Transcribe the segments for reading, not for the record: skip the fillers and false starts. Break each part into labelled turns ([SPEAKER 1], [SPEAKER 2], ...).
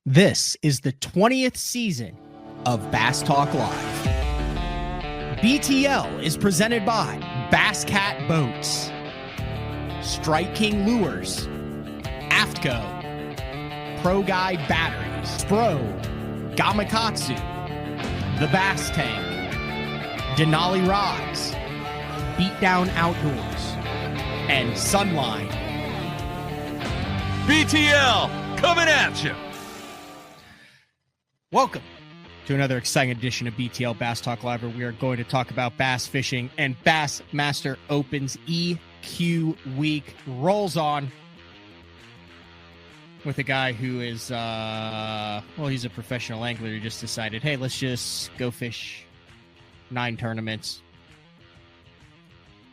[SPEAKER 1] This is the 20th season of Bass Talk Live. BTL is presented by Bass Cat Boats, Strike King Lures, Aftco, Pro Guide Batteries, Spro, Gamakatsu, The Bass Tank, Denali Rods, Beatdown Outdoors, and Sunline.
[SPEAKER 2] BTL coming at you.
[SPEAKER 1] Welcome to another exciting edition of BTL Bass Talk Live, where we are going to talk about bass fishing, and Bassmaster Open's EQ week rolls on with a guy who is, he's a professional angler who just decided, hey, let's just go fish 9 tournaments,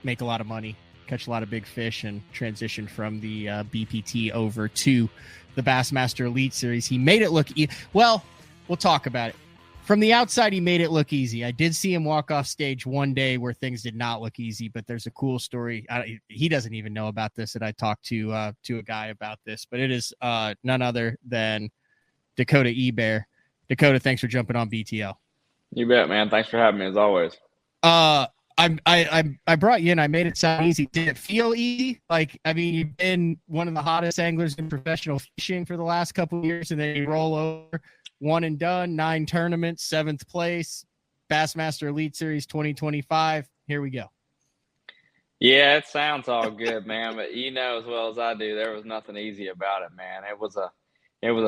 [SPEAKER 1] make a lot of money, catch a lot of big fish, and transition from the BPT over to the Bassmaster Elite Series. He made it look we'll talk about it. From the outside, he made it look easy. I did see him walk off stage one day where things did not look easy, but there's a cool story. He doesn't even know about this, and I talked to a guy about this, but it is none other than Dakota Ebare. Dakota, thanks for jumping on BTL.
[SPEAKER 3] You bet, man. Thanks for having me, as always.
[SPEAKER 1] I brought you in. I made it sound easy. Did it feel easy? You've been one of the hottest anglers in professional fishing for the last couple of years, and then you roll over. One and done, 9 tournaments, 7th place, Bassmaster Elite Series 2025. Here we go.
[SPEAKER 3] Yeah, it sounds all good, man. But you know as well as I do, there was nothing easy about it, man. It was a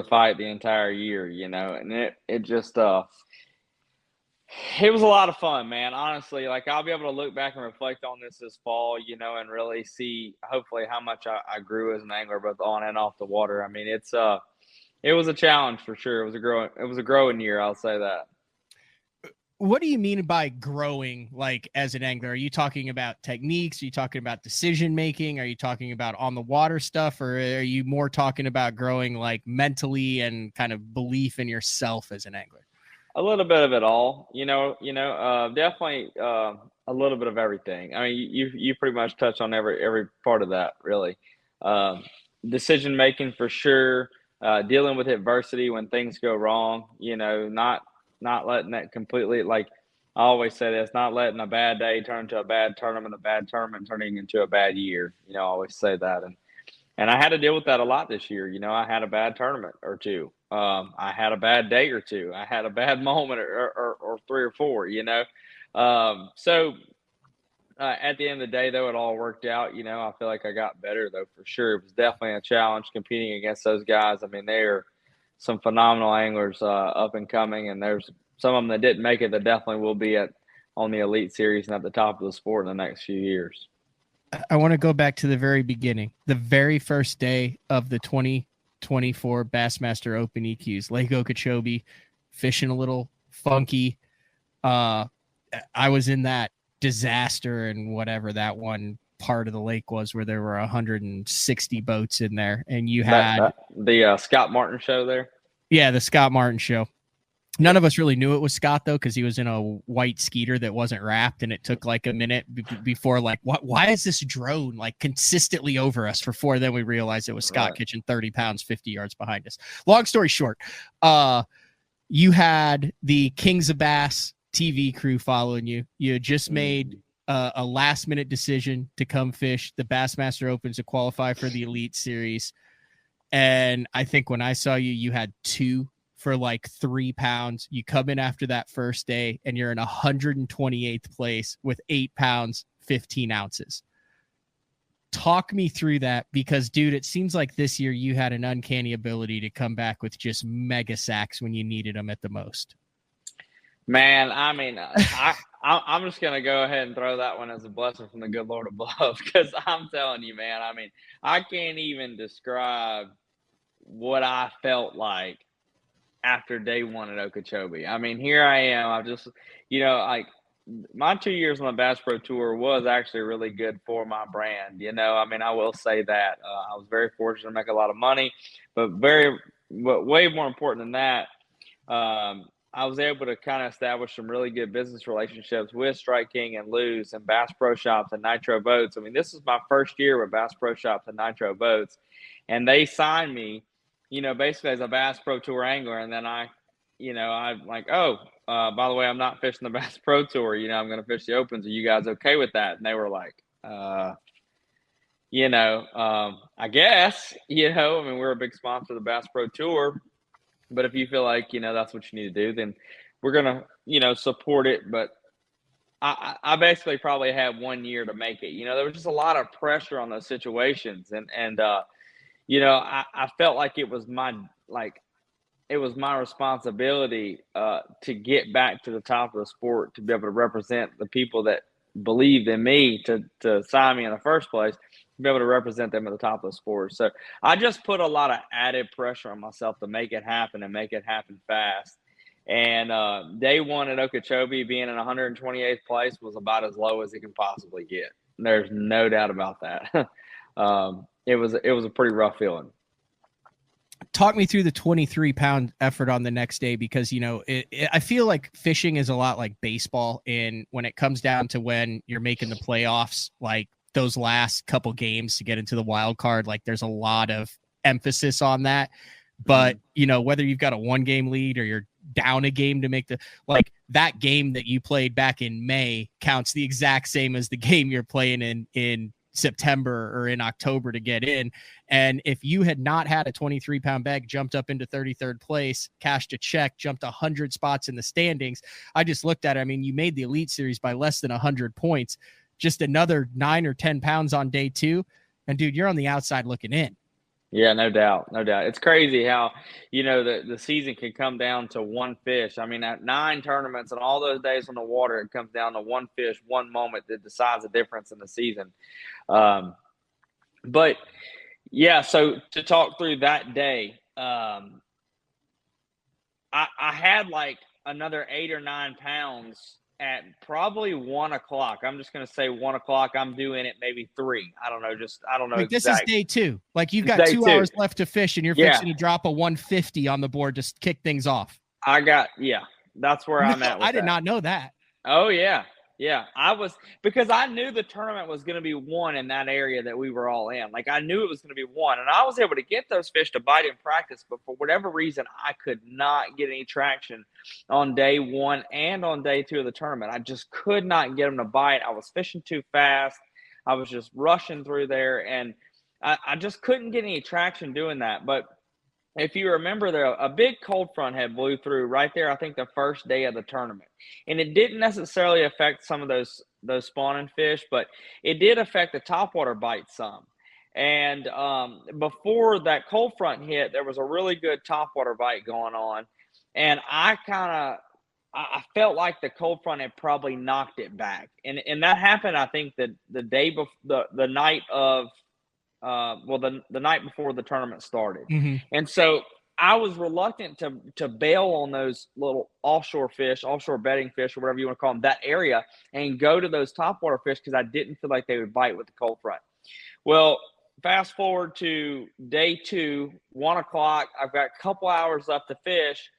[SPEAKER 3] fight the entire year, and it just it was a lot of fun, man. Honestly, I'll be able to look back and reflect on this fall, and really see hopefully how much I grew as an angler, both on and off the water. I mean, it was a challenge for sure. It was a growing year. I'll say that.
[SPEAKER 1] What do you mean by growing, as an angler? Are you talking about techniques? Are you talking about decision making? Are you talking about on the water stuff, or are you more talking about growing mentally and kind of belief in yourself as an angler?
[SPEAKER 3] A little bit of it all, definitely a little bit of everything. I mean, you pretty much touched on every part of that, really. Decision making for sure. Dealing with adversity when things go wrong, not letting that completely, I always say this, not letting a bad day turn into a bad tournament turning into a bad year. I always say that. And I had to deal with that a lot this year. I had a bad tournament or two. I had a bad day or two. I had a bad moment or 3 or 4, at the end of the day, though, it all worked out. I feel like I got better, though, for sure. It was definitely a challenge competing against those guys. I mean, they are some phenomenal anglers up and coming, and there's some of them that didn't make it that definitely will be on the Elite Series and at the top of the sport in the next few years.
[SPEAKER 1] I want to go back to the very beginning, the very first day of the 2024 Bassmaster Open EQs, Lake Okeechobee, fishing a little funky. I was in that disaster and whatever that one part of the lake was where there were 160 boats in there, and you had
[SPEAKER 3] the Scott Martin show there.
[SPEAKER 1] Yeah, the Scott Martin show. None of us really knew it was Scott, though, because he was in a white Skeeter that wasn't wrapped, and it took a minute before why is this drone consistently over us for 4? Then we realized it was Scott
[SPEAKER 3] Right.
[SPEAKER 1] catching 30 pounds 50 yards behind us. Long story short, you had the Kings of Bass TV crew following you. You had just made a last-minute decision to come fish the Bassmaster Opens to qualify for the Elite Series. And I think when I saw you, you had 2 for 3 pounds. You come in after that first day, and you're in 128th place with 8 pounds, 15 ounces. Talk me through that, because, dude, it seems like this year you had an uncanny ability to come back with just mega sacks when you needed them at the most.
[SPEAKER 3] Man, I mean, I'm just going to go ahead and throw that one as a blessing from the good Lord above, because I'm telling you, man, I mean, I can't even describe what I felt like after day 1 at Okeechobee. I mean, here I am. I just, my 2 years on the Bass Pro Tour was actually really good for my brand. I mean, I will say that. I was very fortunate to make a lot of money, but way more important than that, I was able to kind of establish some really good business relationships with Strike King and Lew's and Bass Pro Shops and Nitro Boats. I mean, this is my first year with Bass Pro Shops and Nitro Boats, and they signed me basically as a Bass Pro Tour angler. And then I'm like, oh, by the way, I'm not fishing the Bass Pro Tour. I'm going to fish the Opens. Are you guys okay with that? And they were like, I guess, we're a big sponsor of the Bass Pro Tour. But if you feel like, that's what you need to do, then we're going to, support it. But I basically probably had 1 year to make it. There was just a lot of pressure on those situations. And I felt like it was my responsibility to get back to the top of the sport, to be able to represent the people that believed in me to sign me in the first place, to be able to represent them at the top of the sport. So I just put a lot of added pressure on myself to make it happen and make it happen fast. And day one at Okeechobee, being in 128th place was about as low as it can possibly get. There's no doubt about that. It was a pretty rough feeling.
[SPEAKER 1] Talk me through the 23-pound effort on the next day, because I feel like fishing is a lot like baseball, and when it comes down to when you're making the playoffs, like those last couple games to get into the wild card, like there's a lot of emphasis on that. But whether you've got a 1-game lead or you're down a game to make that game that you played back in May counts the exact same as the game you're playing in September or in October to get in. And if you had not had a 23-pound bag, jumped up into 33rd place, cashed a check, jumped 100 spots in the standings, I just looked at it. I mean, you made the Elite Series by less than 100 points, just another 9 or 10 pounds on day 2. And dude, you're on the outside looking in.
[SPEAKER 3] Yeah, no doubt. It's crazy how, the season can come down to one fish. I mean, at 9 tournaments and all those days on the water, it comes down to one fish, one moment that decides the difference in the season. But yeah, so to talk through that day, I had like another 8 or 9 pounds at probably 1 o'clock. I'm just going to say 1 o'clock. I'm doing it maybe 3. I don't know.
[SPEAKER 1] Like this is day 2. Like you've got 2 hours left to fish, and you're fixing to drop a 150 on the board to kick things off.
[SPEAKER 3] That's where I'm at.
[SPEAKER 1] I did not know that.
[SPEAKER 3] Oh yeah. Yeah, because I knew the tournament was going to be won in that area that we were all in. Like I knew it was going to be won, and I was able to get those fish to bite in practice. But for whatever reason, I could not get any traction on day 1 and on day 2 of the tournament. I just could not get them to bite. I was fishing too fast. I was just rushing through there, and I just couldn't get any traction doing that. But if you remember, there a big cold front had blew through right there, I think the first day of the tournament. And it didn't necessarily affect some of those spawning fish, but it did affect the topwater bite some. And before that cold front hit, there was a really good topwater bite going on. And I felt like the cold front had probably knocked it back. And that happened, I think, the day before, the night of, the night before the tournament started.
[SPEAKER 1] Mm-hmm.
[SPEAKER 3] And so I was reluctant to bail on those little offshore bedding fish, or whatever you want to call them, that area, and go to those topwater fish because I didn't feel like they would bite with the cold front. Well, fast forward to day 2, 1 o'clock. I've got a couple hours left to fish.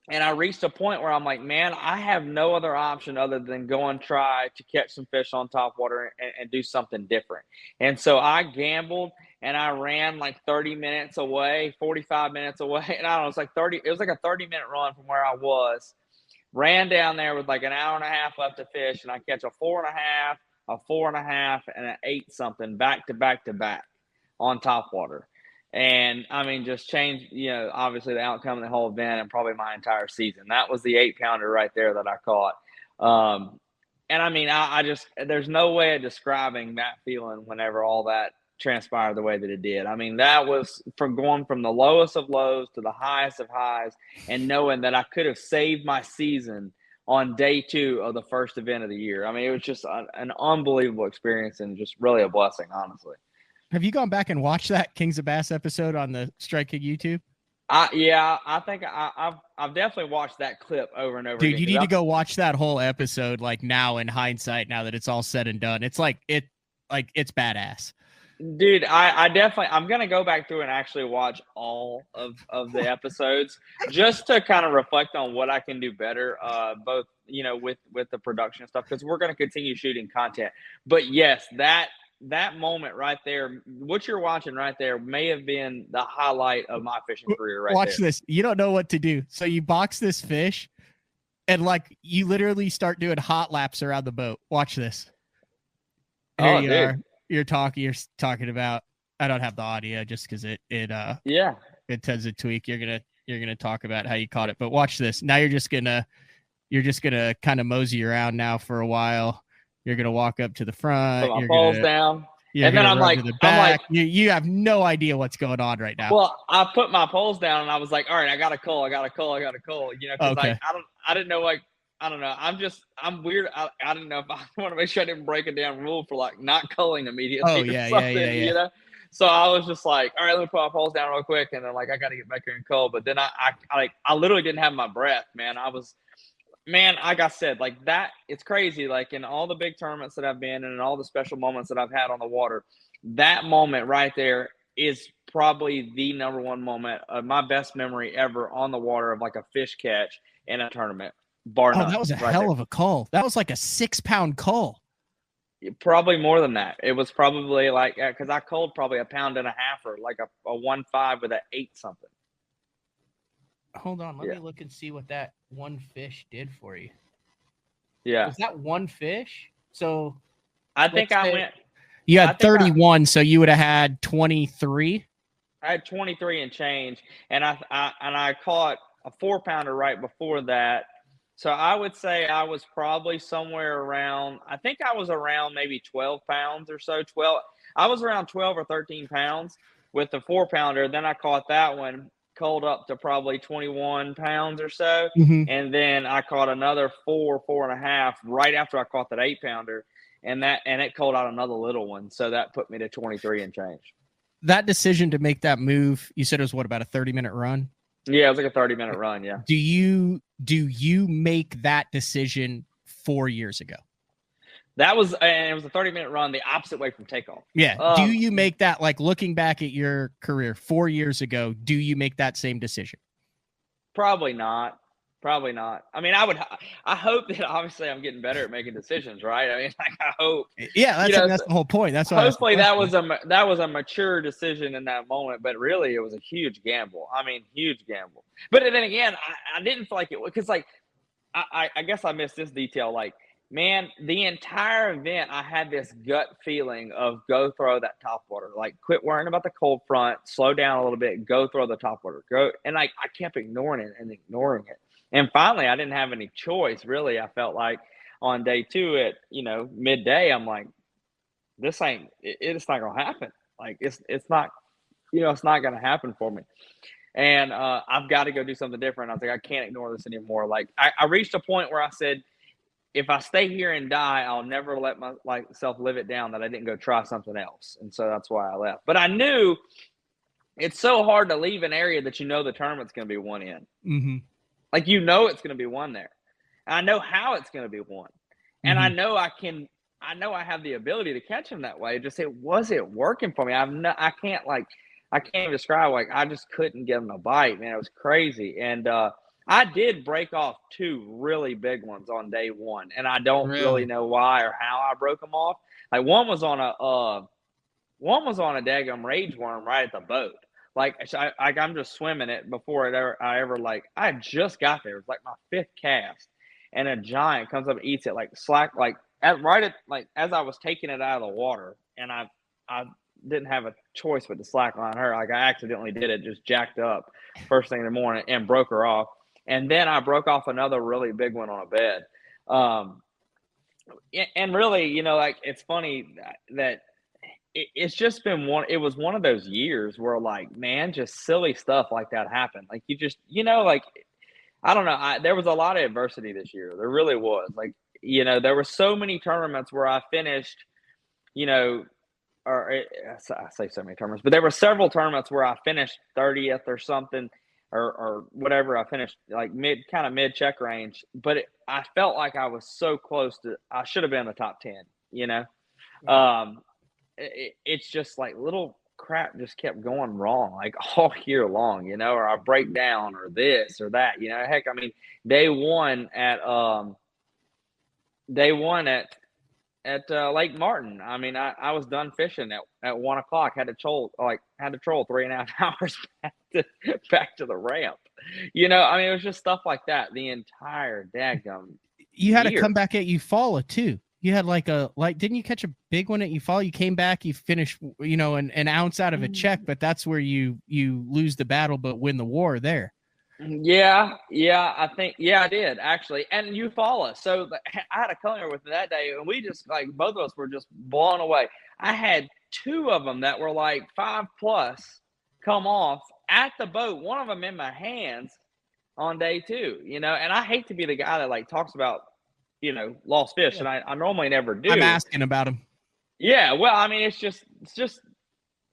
[SPEAKER 3] And I reached a point where I'm like, man, I have no other option other than go and try to catch some fish on top water and do something different. And so I gambled and I ran like 30 minutes away, 45 minutes away. And I don't know, it was like a 30-minute run from where I was. Ran down there with like an hour and a half left to fish, and I catch a 4.5, a 4.5, and an 8 something back to back to back on top water. And I mean, just changed, obviously the outcome of the whole event and probably my entire season. That was the 8-pounder right there that I caught. And I mean, I just, there's no way of describing that feeling whenever all that transpired the way that it did. I mean, that was from going from the lowest of lows to the highest of highs, and knowing that I could have saved my season on day 2 of the first event of the year. I mean, it was just an unbelievable experience and just really a blessing, honestly.
[SPEAKER 1] Have you gone back and watched that Kings of Bass episode on the Strike King YouTube?
[SPEAKER 3] Yeah, I think I've definitely watched that clip over and over
[SPEAKER 1] again. Dude, you need to go watch that whole episode, like now in hindsight, now that it's all said and done. It's it's badass.
[SPEAKER 3] Dude, I'm going to go back through and actually watch all of the episodes just to kind of reflect on what I can do better, both, with the production and stuff, because we're going to continue shooting content. But yes, that that moment right there, what you're watching right there may have been the highlight of my fishing career right
[SPEAKER 1] Watch
[SPEAKER 3] there.
[SPEAKER 1] this. You don't know what to do. So you box this fish and like you literally start doing hot laps around the boat. Watch this. Here
[SPEAKER 3] Oh,
[SPEAKER 1] you
[SPEAKER 3] dude.
[SPEAKER 1] are. You're talking about, I don't have the audio just because it tends to tweak. You're gonna talk about how you caught it. But watch this. Now you're just gonna kind of mosey around now for a while. You're gonna walk up to the front.
[SPEAKER 3] Put my poles down. And then I'm like,
[SPEAKER 1] to the back. You have no idea what's going on right now.
[SPEAKER 3] Well, I put my poles down and I was like, all right, I got a cull. You know, because
[SPEAKER 1] Okay.
[SPEAKER 3] I didn't know, like, I don't know. I'm weird. I didn't know if I want to make sure I didn't break a damn rule for like not culling immediately.
[SPEAKER 1] Oh,
[SPEAKER 3] or
[SPEAKER 1] yeah,
[SPEAKER 3] something,
[SPEAKER 1] yeah.
[SPEAKER 3] You know? So I was just like, all right, let me put my poles down real quick. And then like, I got to get back here and cull. But then I literally didn't have my breath, man. Like I said, like that, it's crazy. Like in all the big tournaments that I've been in and all the special moments that I've had on the water, that moment right there is probably the number one moment of my best memory ever on the water of like a fish catch in a tournament. Bar none.
[SPEAKER 1] That was a
[SPEAKER 3] right
[SPEAKER 1] hell
[SPEAKER 3] there.
[SPEAKER 1] of a cull. That was like a 6-pound cull.
[SPEAKER 3] Probably more than that. It was probably like, because I culled probably 1.5 pounds or like a 1.5 with an 8 something.
[SPEAKER 1] Hold on, let me look and see what that one fish did for you.
[SPEAKER 3] Yeah.
[SPEAKER 1] Was that one fish? So
[SPEAKER 3] I think I went.
[SPEAKER 1] You had 31, so you would have had 23.
[SPEAKER 3] I had 23 and change, and I caught a 4-pounder right before that. So I would say I was probably somewhere around. I think I was around maybe 12 pounds or so. I was around 12 or 13 pounds with the 4-pounder. Then I caught that one, culled up to probably 21 pounds or so, and then I caught another 4.5 right after I caught that 8-pounder. And it culled out another little one. So that put me to 23 and change.
[SPEAKER 1] That decision to make that move, you said it was what, about a 30-minute run?
[SPEAKER 3] Yeah, it was like a 30-minute run, yeah.
[SPEAKER 1] Do you make that decision 4 years ago?
[SPEAKER 3] It was a 30-minute run the opposite way from takeoff.
[SPEAKER 1] Yeah. Do you make that, like looking back at your career 4 years ago, do you make that same decision?
[SPEAKER 3] Probably not. I mean, I hope that obviously I'm getting better at making decisions, right? I mean, like I hope.
[SPEAKER 1] Yeah, that's the whole point. That's why.
[SPEAKER 3] Hopefully that was a mature decision in that moment, but really it was a huge gamble. I mean, huge gamble. But then again, I didn't feel like it because like I guess I missed this detail. Like, man, the entire event I had this gut feeling of go throw that top water. Like, quit worrying about the cold front, slow down a little bit, go throw the top water. Go, and like I kept ignoring it. And finally, I didn't have any choice, really. I felt like on day 2 at, midday, I'm like, it's not going to happen. Like, it's not, it's not going to happen for me. And I've got to go do something different. I was like, I can't ignore this anymore. Like, I reached a point where I said, if I stay here and die, I'll never let myself live it down that I didn't go try something else. And so that's why I left. But I knew it's so hard to leave an area that the tournament's going to be won in.
[SPEAKER 1] Mm-hmm.
[SPEAKER 3] Like, it's going to be won there. And I know how it's going to be won. And I know I have the ability to catch him that way. Just it wasn't working for me. I can't even describe, like, I just couldn't get him to bite, man. It was crazy. And I did break off 2 really big ones on day 1. And I don't really know why or how I broke them off. Like, one was on a daggum rage worm right at the boat. Like, I'm just swimming it before I just got there. It was like my 5th cast, and a giant comes up and eats it like slack, as I was taking it out of the water, and I didn't have a choice but to slack line her. Like, I accidentally did it, just jacked up first thing in the morning and broke her off. And then I broke off another really big one on a bed. And really, like, it's funny that it's just been it was one of those years where, like, man, just silly stuff like that happened. Like, you just, like, I don't know. There was a lot of adversity this year. There really was. Like, there were so many tournaments where I finished, I say so many tournaments, but there were several tournaments where I finished 30th or something or whatever. I finished like mid check range, but I felt like I was so close I should have been in the top 10,
[SPEAKER 1] Yeah.
[SPEAKER 3] It's just like little crap just kept going wrong, like all year long, or I break down or this or that, heck, I mean, day one at at Lake Martin. I mean, I was done fishing at 1 o'clock. Had to troll 3.5 hours back to the ramp. I mean, it was just stuff like that the entire daggum
[SPEAKER 1] You had to
[SPEAKER 3] year.
[SPEAKER 1] come back at Eufaula too. You had didn't you catch a big one at Eufaula? You came back, you finished, an ounce out of a check, but that's where you lose the battle but win the war there.
[SPEAKER 3] Yeah, I think, I did actually. And Eufaula. So I had a culinary with me that day, and we just both of us were just blown away. I had 2 of them that were like 5+ come off at the boat, one of them in my hands on day 2, and I hate to be the guy that talks about, lost fish, and I normally never do.
[SPEAKER 1] I'm asking about them.
[SPEAKER 3] Yeah, well, I mean, it's just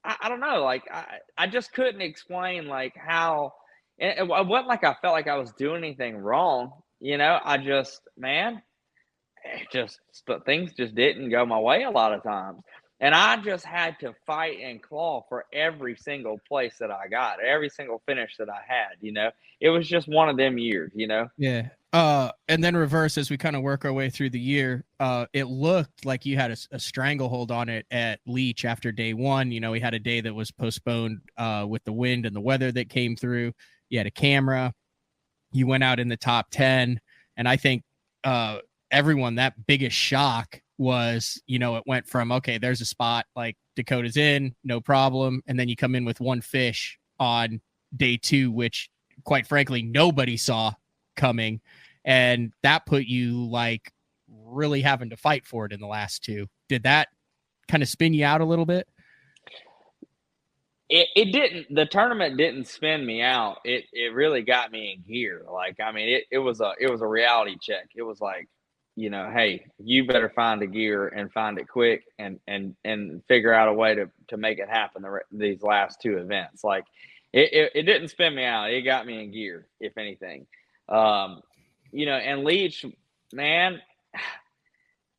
[SPEAKER 3] I don't know, I just couldn't explain how it wasn't like I felt like I was doing anything wrong, I just, man, but things just didn't go my way a lot of times. And I just had to fight and claw for every single place that I got, every single finish that I had, It was just one of them years,
[SPEAKER 1] Yeah. And then reverse, as we kind of work our way through the year, it looked like you had a stranglehold on it at Leech after day 1. We had a day that was postponed with the wind and the weather that came through. You had a camera. You went out in the top 10. And I think everyone, that biggest shock was, it went from, okay, there's a spot, like Dakota's in, no problem. And then you come in with 1 fish on day 2, which quite frankly, nobody saw coming. And that put you really having to fight for it in the last 2. Did that kind of spin you out a little bit?
[SPEAKER 3] It didn't. The tournament didn't spin me out. It really got me in gear. It was a reality check. It was like, hey, you better find a gear and find it quick and figure out a way to make it happen these last 2 events. It didn't spin me out. It got me in gear, if anything. And Leech, man,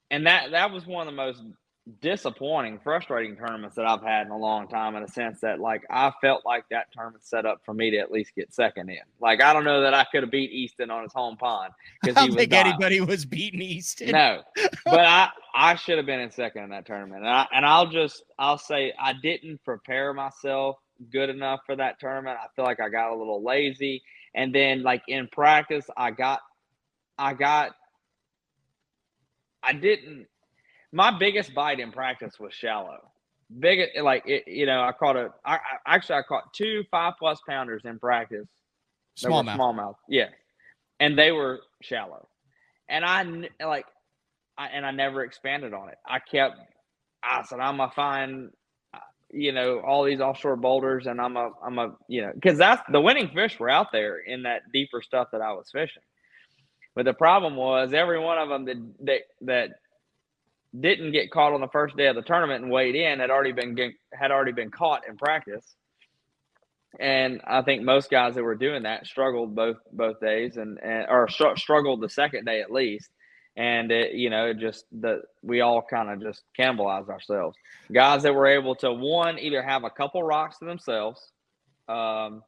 [SPEAKER 3] and that was one of the most disappointing, frustrating tournaments that I've had in a long time, in a sense that I felt like that tournament set up for me to at least get second in. I don't know that I could have beat Easton on his home pond, because
[SPEAKER 1] I don't think anybody was beating Easton.
[SPEAKER 3] No, but I should have been in second in that tournament, and I'll say I didn't prepare myself good enough for that tournament. I feel like I got a little lazy, and then in practice my biggest bite in practice was shallow. I caught 2 5+ pounders in practice. Smallmouth. Yeah. And they were shallow. And I never expanded on it. I said, I'm going to find, all these offshore boulders, and because that's the winning fish were out there in that deeper stuff that I was fishing. But the problem was, every one of them that didn't get caught on the first day of the tournament and weighed in had already been caught in practice. And I think most guys that were doing that struggled both days, or struggled the second day at least. And we all kind of just cannibalized ourselves. Guys that were able to, one, either have a couple rocks to themselves, or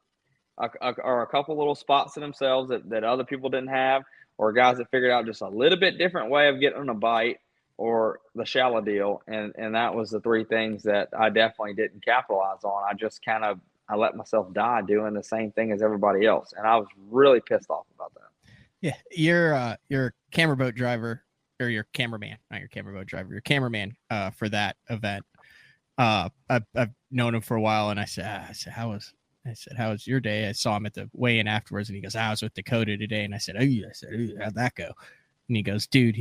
[SPEAKER 3] a couple little spots to themselves that other people didn't have, or guys that figured out just a little bit different way of getting a bite, or the shallow deal. And that was the 3 things that I definitely didn't capitalize on. I just I let myself die doing the same thing as everybody else. And I was really pissed off about that.
[SPEAKER 1] Yeah. You're a camera boat driver, or your cameraman, not your camera boat driver, your cameraman for that event. I've known him for a while, and I said, how was your day? I saw him at the weigh-in afterwards, and he goes, I was with Dakota today. And I said, how'd that go? And he goes, dude,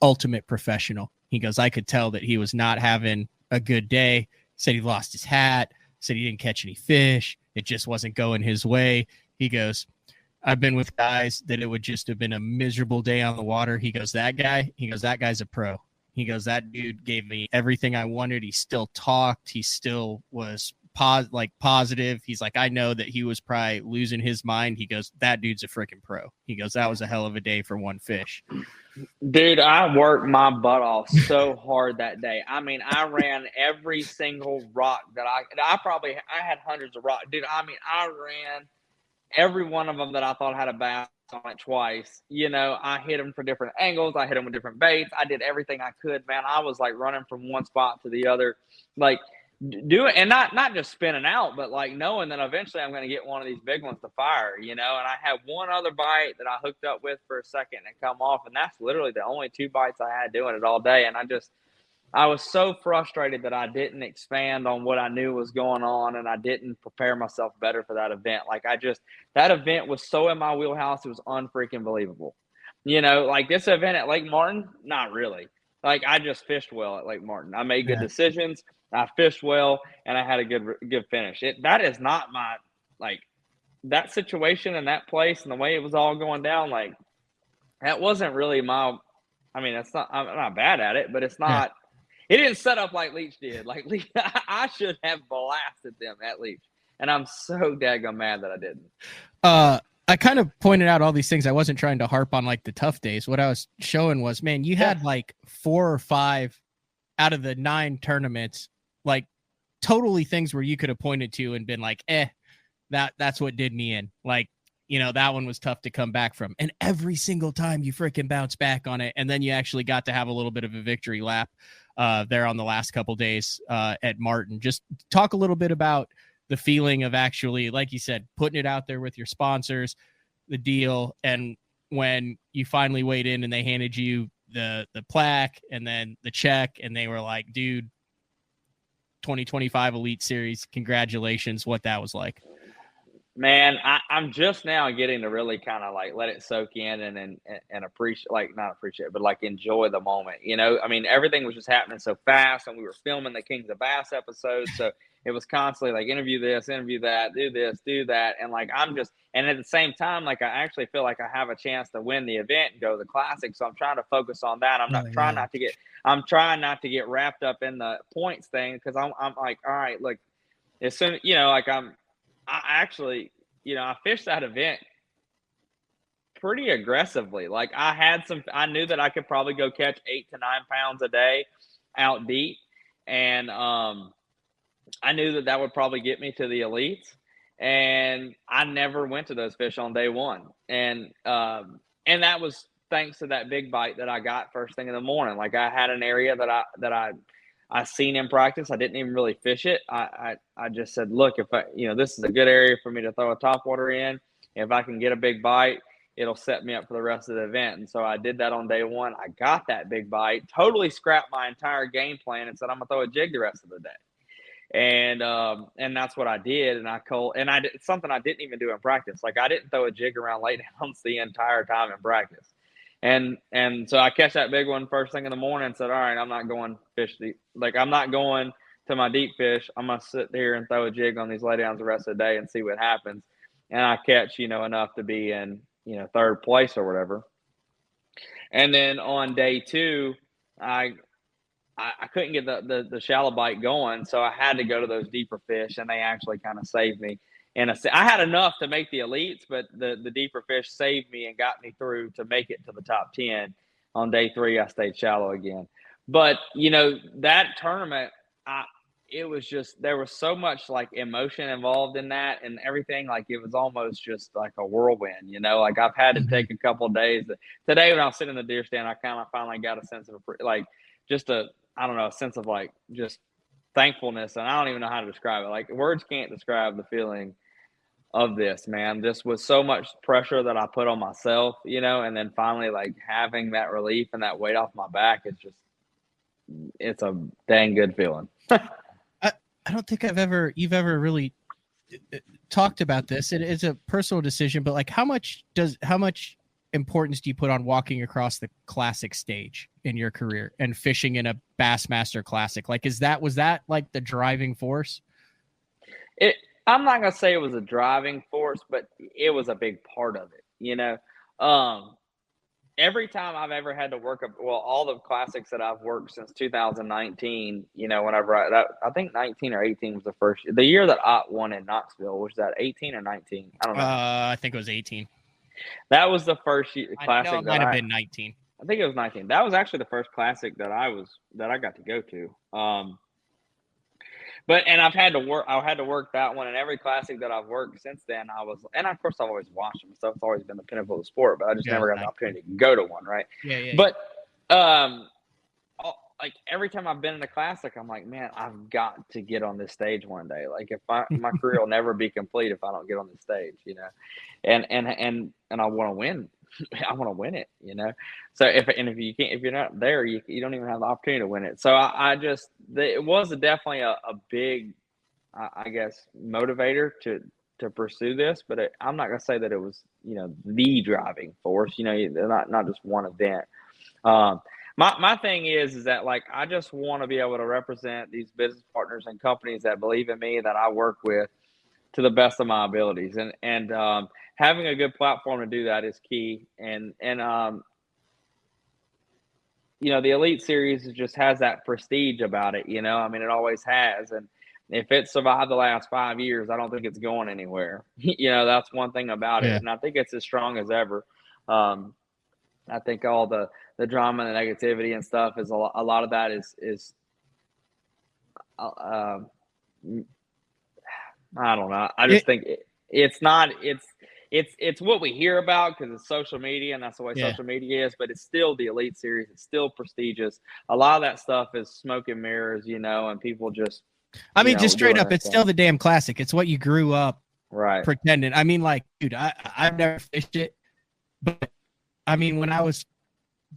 [SPEAKER 1] ultimate professional. He goes, I could tell that he was not having a good day. Said he lost his hat, said he didn't catch any fish. It just wasn't going his way. He goes, I've been with guys that it would just have been a miserable day on the water. He goes, that guy's a pro. He goes, that dude gave me everything I wanted. He still talked. He still was positive. He's like, I know that he was probably losing his mind. He goes, that dude's a freaking pro. He goes, that was a hell of a day for 1 fish.
[SPEAKER 3] Dude, I worked my butt off so hard that day. I mean, I ran every single rock that I had hundreds of rocks. Dude, I mean, I ran every one of them that I thought had a bass on it twice. You know, I hit them for different angles. I hit them with different baits. I did everything I could, man. I was like running from one spot to the other, like doing, and not just spinning out, but like knowing that eventually I'm going to get one of these big ones to fire, you know. And I had one other bite that I hooked up with for a second and come off, and that's literally the only 2 bites I had doing it all day. And I was so frustrated that I didn't expand on what I knew was going on, and I didn't prepare myself better for that event. Like that event was so in my wheelhouse, it was unfreaking believable. You know, like this event at Lake Martin, not really. Like I just fished well at Lake Martin. I made good decisions. I fished well, and I had a good finish. That is not my, like, that situation and that place and the way it was all going down. Like that wasn't really my. I mean, I'm not bad at it, but it's not. Yeah. It didn't set up like Leach did. Like Leach, I should have blasted them at Leach, and I'm so daggone mad that I didn't.
[SPEAKER 1] I kind of pointed out all these things. I wasn't trying to harp on like the tough days. What I was showing was, man, you had like 4 or 5 out of the 9 tournaments, like totally things where you could have pointed to and been like, that's what did me in. Like, you know, that one was tough to come back from. And every single time you freaking bounce back on it. And then you actually got to have a little bit of a victory lap there on the last couple days at Martin. Just talk a little bit about the feeling of actually, like you said, putting it out there with your sponsors, the deal. And when you finally weighed in and they handed you the plaque and then the check, and they were like, dude, 2025 Elite Series, congratulations, what that was like.
[SPEAKER 3] Man, I'm just now getting to really kind of like let it soak in and appreciate, like not appreciate, but like enjoy the moment. You know, I mean, everything was just happening so fast, and we were filming the Kings of Bass episode, so it was constantly like interview this, interview that, do this, do that, and like and at the same time, like I actually feel like I have a chance to win the event and go to the Classic, so I'm trying to focus on that. I'm trying not to get wrapped up in the points thing, because I'm like, all right, look, as soon, you know, like I actually, you know, I fished that event pretty aggressively. Like I knew that I could probably go catch 8 to 9 pounds a day out deep. And I knew that would probably get me to the elites. And I never went to those fish on day one. And that was thanks to that big bite that I got first thing in the morning. Like I had an area that I seen in practice. I didn't even really fish it. I just said, look, if this is a good area for me to throw a topwater in. If I can get a big bite, it'll set me up for the rest of the event. And so I did that on day one. I got that big bite, totally scrapped my entire game plan and said, I'm gonna throw a jig the rest of the day. And that's what I did. And I did something I didn't even do in practice. Like I didn't throw a jig around late downs the entire time in practice. And so I catch that big one first thing in the morning and said, all right, I'm not going fish deep. Like I'm not going to my deep fish. I'm going to sit here and throw a jig on these laydowns the rest of the day and see what happens. And I catch, enough to be in, 3rd place or whatever. And then on day 2, I couldn't get the shallow bite going. So I had to go to those deeper fish, and they actually kind of saved me. And I had enough to make the elites, but the deeper fish saved me and got me through to make it to the top 10. On day 3, I stayed shallow again. But, that tournament, it was just, there was so much like emotion involved in that and everything. Like it was almost just like a whirlwind, like I've had to take a couple of days. Today when I was sitting in the deer stand, I kind of finally got a sense of like just a sense of like just thankfulness. And I don't even know how to describe it. Like words can't describe the feeling of this, man. This was so much pressure that I put on myself, and then finally like having that relief and that weight off my back, it's a dang good feeling.
[SPEAKER 1] I don't think you've ever really talked about this. It is a personal decision, but like how much importance do you put on walking across the Classic stage in your career and fishing in a Bassmaster Classic? Like, was that like the driving force?
[SPEAKER 3] I'm not going to say it was a driving force, but it was a big part of it, every time I've ever had to work all the Classics that I've worked since 2019, whenever I think 19 or 18 was the year that I won in Knoxville. Was that 18 or 19? I don't know.
[SPEAKER 1] I think it was 18.
[SPEAKER 3] That was the first Classic.
[SPEAKER 1] It might have been 19.
[SPEAKER 3] I think it was 19. That was actually the first Classic that I got to go to. and I had to work that one, and every classic that I've worked since then, and of course I've always watched them, so it's always been the pinnacle of the sport, but I just
[SPEAKER 1] Yeah,
[SPEAKER 3] never got the opportunity to go to one, right?
[SPEAKER 1] Yeah.
[SPEAKER 3] But, like every time I've been in a classic, I'm like, man, I've got to get on this stage one day. Like my career will never be complete if I don't get on the stage, and I want to win. I want to win it, So if you're not there, you don't even have the opportunity to win it. So it was definitely a big, I guess, motivator to pursue this, but I'm not gonna say that it was the driving force. They're not just one event. My thing is that like I just want to be able to represent these business partners and companies that believe in me, that I work with, to the best of my abilities, and having a good platform to do that is key. And the Elite Series just has that prestige about it. I mean, it always has, and if it survived the last 5 years, I don't think it's going anywhere. That's one thing about it, and I think it's as strong as ever. I think all the drama and the negativity and stuff is a lot of that is I don't know. I just think it's what we hear about because it's social media, and that's the way social media is. But it's still the Elite Series. It's still prestigious. A lot of that stuff is smoke and mirrors, and people just.
[SPEAKER 1] I mean, just straight up, it's still the damn classic. It's what you grew up pretending. I mean, like, dude, I've never fished it, but I mean, when I was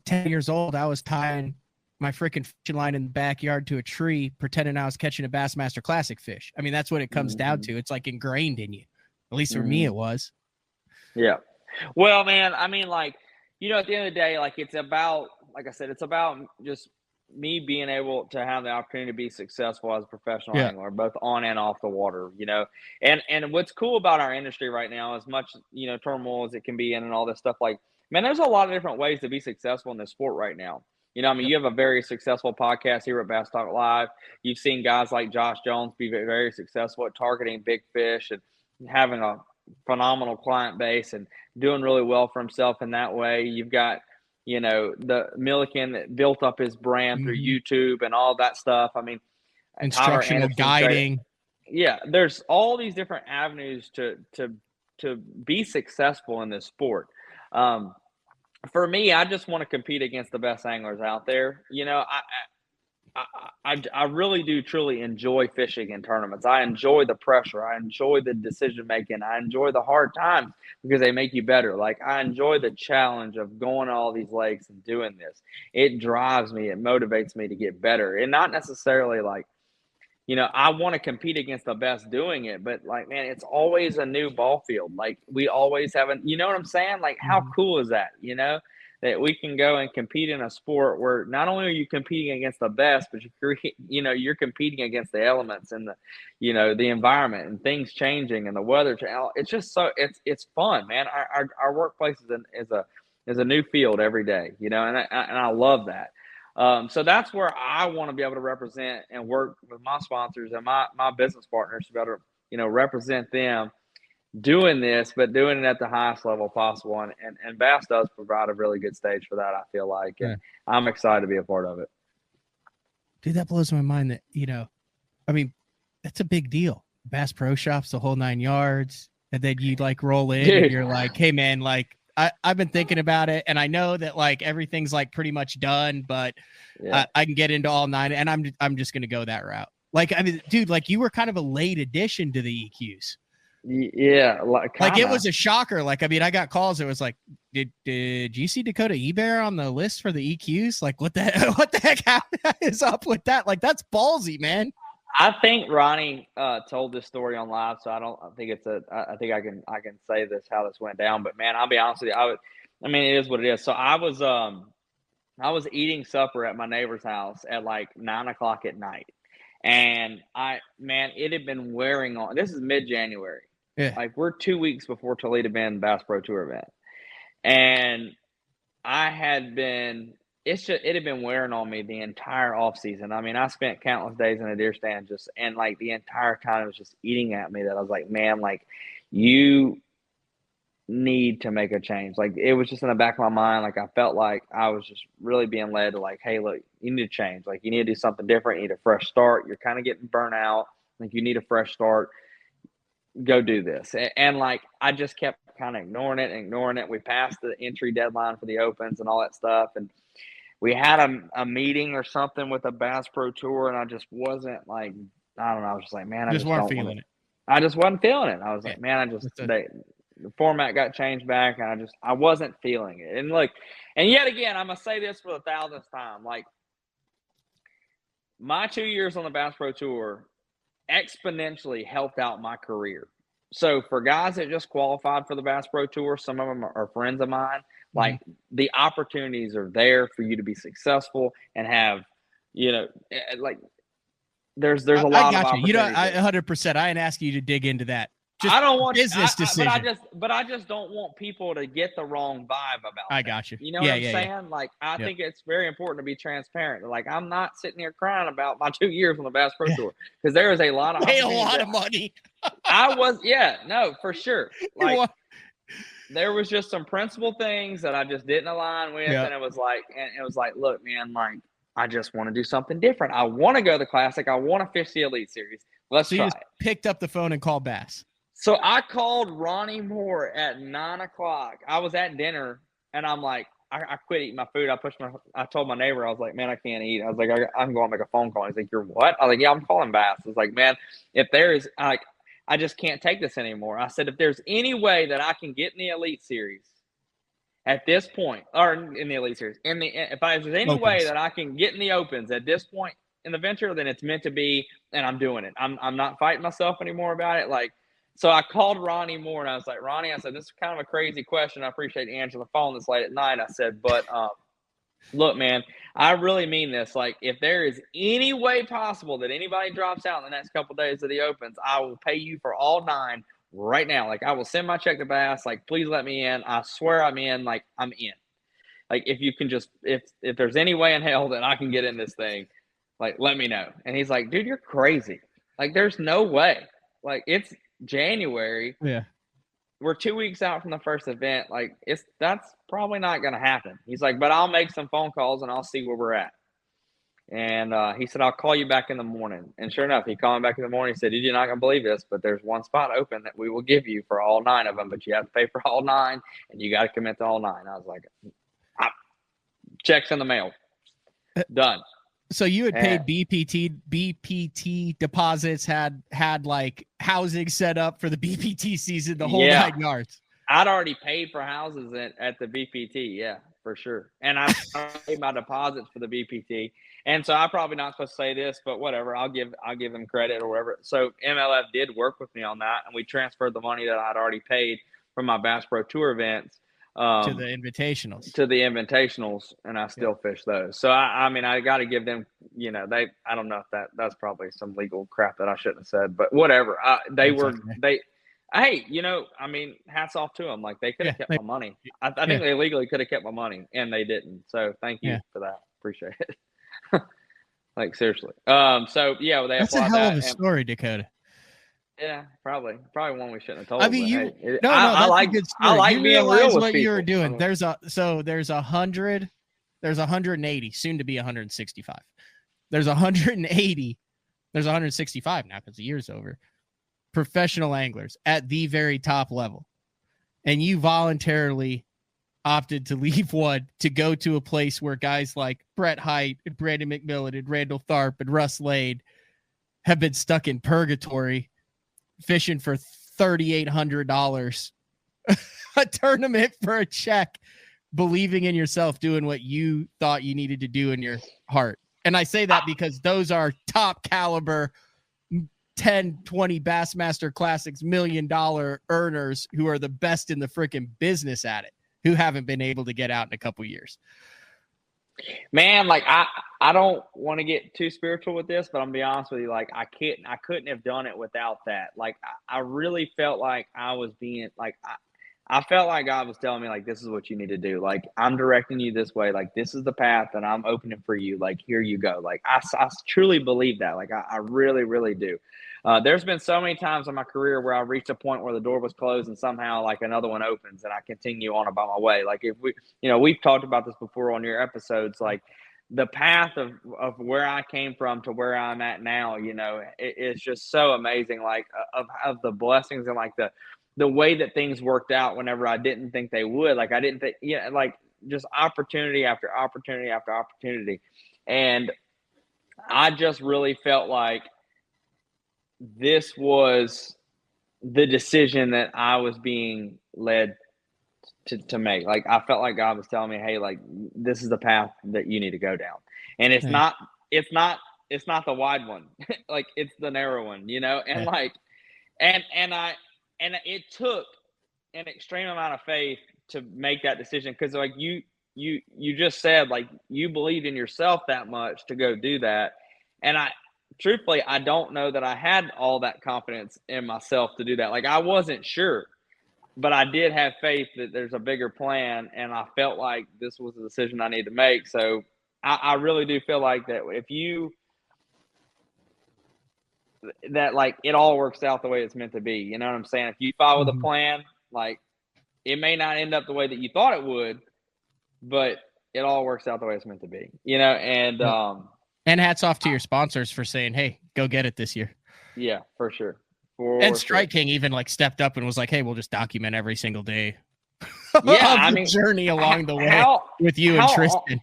[SPEAKER 1] 10 years old, I was tying my freaking fishing line in the backyard to a tree, pretending I was catching a Bassmaster Classic fish. I mean, that's what it comes down to. It's like ingrained in you. At least for me, it was.
[SPEAKER 3] Yeah. Well, man, I mean, like, at the end of the day, like, it's about, like I said, it's about just me being able to have the opportunity to be successful as a professional angler, both on and off the water, and what's cool about our industry right now, as much, turmoil as it can be in and all this stuff, like, man, there's a lot of different ways to be successful in this sport right now. I mean, you have a very successful podcast here at Bass Talk Live. You've seen guys like Josh Jones be very, very successful at targeting big fish and having a phenomenal client base and doing really well for himself in that way. You've got, the Milliken that built up his brand through YouTube and all that stuff. I mean,
[SPEAKER 1] instructional guiding.
[SPEAKER 3] Yeah, there's all these different avenues to be successful in this sport. For me, I just want to compete against the best anglers out there. I really do truly enjoy fishing in tournaments. I enjoy the pressure. I enjoy the decision making. I enjoy the hard times because they make you better. Like, I enjoy the challenge of going to all these lakes and doing this. It drives me. It motivates me to get better. And not necessarily like, I want to compete against the best doing it, but like, man, it's always a new ball field. Like, we always haven't, you know what I'm saying? Like, how cool is that? That we can go and compete in a sport where not only are you competing against the best, but you're competing against the elements and the environment and things changing and the weather. It's just it's fun, man. Our workplace is a new field every day, and I love that. So that's where I want to be able to represent and work with my sponsors and my business partners to be able to, represent them doing this, but doing it at the highest level possible. And Bass does provide a really good stage for that, I feel like. And I'm excited to be a part of it.
[SPEAKER 1] Dude, that blows my mind that, I mean, that's a big deal. Bass Pro Shops, the whole 9 yards. And then you like roll in and you're like, hey man, like I've been thinking about it, and I know that like everything's like pretty much done, but I can get into all 9, and I'm just gonna go that route. Like, I mean, dude, like you were kind of a late addition to the EQs.
[SPEAKER 3] Yeah,
[SPEAKER 1] like it was a shocker. Like, I mean, I got calls. It was like, did you see Dakota Ebare on the list for the EQs? Like, what the heck is up with that? Like, that's ballsy, man.
[SPEAKER 3] I think Ronnie told this story on live, so I think I think I can say this how this went down. But man, I'll be honest with you, I mean, it is what it is. So I was eating supper at my neighbor's house at like 9 o'clock at night, and it had been wearing on. This is mid-January.
[SPEAKER 1] Yeah.
[SPEAKER 3] Like, we're 2 weeks before Toledo Bend Bass Pro Tour event, and I had been. It had been wearing on me the entire off season. I mean, I spent countless days in a deer stand and like the entire time it was just eating at me that I was like, man, like, you need to make a change. Like, it was just in the back of my mind. Like, I felt like I was just really being led to like, hey, look, you need to change. Like, you need to do something different. You need a fresh start. You're kind of getting burnt out. Like, you need a fresh start. Go do this. And like, I just kept kind of ignoring it. We passed the entry deadline for the opens and all that stuff. And we had a meeting or something with a Bass Pro Tour, and I just wasn't like, I don't know. I was just like, man, I
[SPEAKER 1] Just
[SPEAKER 3] just
[SPEAKER 1] weren't
[SPEAKER 3] don't
[SPEAKER 1] feeling
[SPEAKER 3] want
[SPEAKER 1] it.
[SPEAKER 3] I just wasn't feeling it. I was like,
[SPEAKER 1] Yeah.
[SPEAKER 3] man, the format got changed back, and I wasn't feeling it. And look, and yet again, I'm gonna say this for the 1,000th time. Like, my 2 years on the Bass Pro Tour exponentially helped out my career. So for guys that just qualified for the Bass Pro Tour, some of them are friends of mine. Like, the opportunities are there for you to be successful and have, like, there's a lot of opportunities.
[SPEAKER 1] You know, I 100%. I ain't asking you to dig into that. Just
[SPEAKER 3] I don't want
[SPEAKER 1] business decision.
[SPEAKER 3] but I just don't want people to get the wrong vibe about it.
[SPEAKER 1] I got you.
[SPEAKER 3] You know what I'm saying? Yeah. Like, I think it's very important to be transparent. Like, I'm not sitting here crying about my 2 years on the Bass Pro Tour, because there is a lot of
[SPEAKER 1] pay a lot of money.
[SPEAKER 3] For sure. Like, there was just some principal things that I just didn't align with, and it was like, look, man, like, I just want to do something different. I want to go to the Classic. I want to fish the Elite Series. Let's try it.
[SPEAKER 1] Picked up the phone and called Bass.
[SPEAKER 3] So I called Ronnie Moore at 9:00. I was at dinner, and I'm like, I quit eating my food. I told my neighbor, I was like, man, I can't eat. I was like, I'm going to make a phone call. He's like, you're what? I was like, yeah, I'm calling Bass. I was like, man, if there is, like, I just can't take this anymore. I said, if there's any way that I can get in the Elite Series at this point, or in the Elite Series, if there's any way that I can get in the Opens at this point in the venture, then it's meant to be, and I'm doing it. I'm not fighting myself anymore about it. Like, so I called Ronnie Moore, and I was like, Ronnie, I said, this is kind of a crazy question. I appreciate you answering the phone this late at night. I said, but look, man, I really mean this. Like, if there is any way possible that anybody drops out in the next couple of days of the Opens, I will pay you for all 9 right now. Like, I will send my check to Bass. Like, please let me in. I swear I'm in. Like, I'm in. Like, if you can just, if there's any way in hell that I can get in this thing, like, let me know. And he's like, dude, you're crazy. Like, there's no way. Like, it's January.
[SPEAKER 1] Yeah.
[SPEAKER 3] We're 2 weeks out from the first event. Like, that's probably not going to happen. He's like, but I'll make some phone calls and I'll see where we're at. And he said, I'll call you back in the morning. And sure enough, he called me back in the morning. He said, you're not going to believe this, but there's one spot open that we will give you for all 9 of them, but you have to pay for all 9 and you got to commit to all 9. I was like, checks in the mail. Done.
[SPEAKER 1] So you had paid BPT deposits, had like housing set up for the BPT season, the whole 9 yards.
[SPEAKER 3] I'd already paid for houses at the BPT, yeah, for sure. And I paid my deposits for the BPT. And so I'm probably not supposed to say this, but whatever, I'll give them credit or whatever. So MLF did work with me on that, and we transferred the money that I'd already paid from my Bass Pro Tour events
[SPEAKER 1] to the invitationals, and I still fish those. So I mean, I got to give them, I don't know if that's probably some legal crap that I shouldn't have said, but whatever. Hey, I mean, hats off to them. Like, they could have kept my money. I think they legally could have kept my money, and they didn't. So thank you for that. Appreciate it. Like, seriously. So yeah, they that's a hell of a story, Dakota.
[SPEAKER 3] Yeah, probably one we shouldn't have told.
[SPEAKER 1] I mean,
[SPEAKER 3] I like being real with
[SPEAKER 1] what
[SPEAKER 3] people.
[SPEAKER 1] You were doing. There's 100, there's 180, soon to be 165. There's 180, there's 165 now because the year's over. Professional anglers at the very top level, and you voluntarily opted to leave one to go to a place where guys like Brett Hite and Brandon McMillan and Randall Tharp and Russ Lade have been stuck in purgatory fishing for $3,800 a tournament for a check, believing in yourself, doing what you thought you needed to do in your heart. And I say that because those are top caliber 10, 20 Bassmaster Classics $1 million earners who are the best in the freaking business at it, who haven't been able to get out in a couple years.
[SPEAKER 3] Man, like, I don't want to get too spiritual with this, but I'm gonna be honest with you. Like, I couldn't have done it without that. Like, I really felt like I was being like, I felt like God was telling me, like, this is what you need to do. Like, I'm directing you this way. Like, this is the path that I'm opening for you. Like, here you go. Like, I truly believe that. Like, I really, really do. There's been so many times in my career where I reached a point where the door was closed and somehow, like, another one opens and I continue on about my way. Like, if we've talked about this before on your episodes. Like, the path of where I came from to where I'm at now, it's just so amazing. Like of the blessings and like the way that things worked out whenever I didn't think they would. Like I didn't think, like just opportunity after opportunity after opportunity. And I just really felt like this was the decision that I was being led to make. Like I felt like God was telling me, hey, like this is the path that you need to go down. And it's not the wide one. Like it's the narrow one, and like and it took an extreme amount of faith to make that decision, because like you just said, like you believed in yourself that much to go do that. And truthfully, I don't know that I had all that confidence in myself to do that. Like I wasn't sure, but I did have faith that there's a bigger plan, and I felt like this was the decision I needed to make. So I really do feel like that like it all works out the way it's meant to be. You know what I'm saying? If you follow the plan, like it may not end up the way that you thought it would, but it all works out the way it's meant to be,
[SPEAKER 1] and hats off to your sponsors for saying, hey, go get it this year.
[SPEAKER 3] Yeah, for sure.
[SPEAKER 1] And Strike King even like stepped up and was like, hey, we'll just document every single day journey along the way with you and Tristan.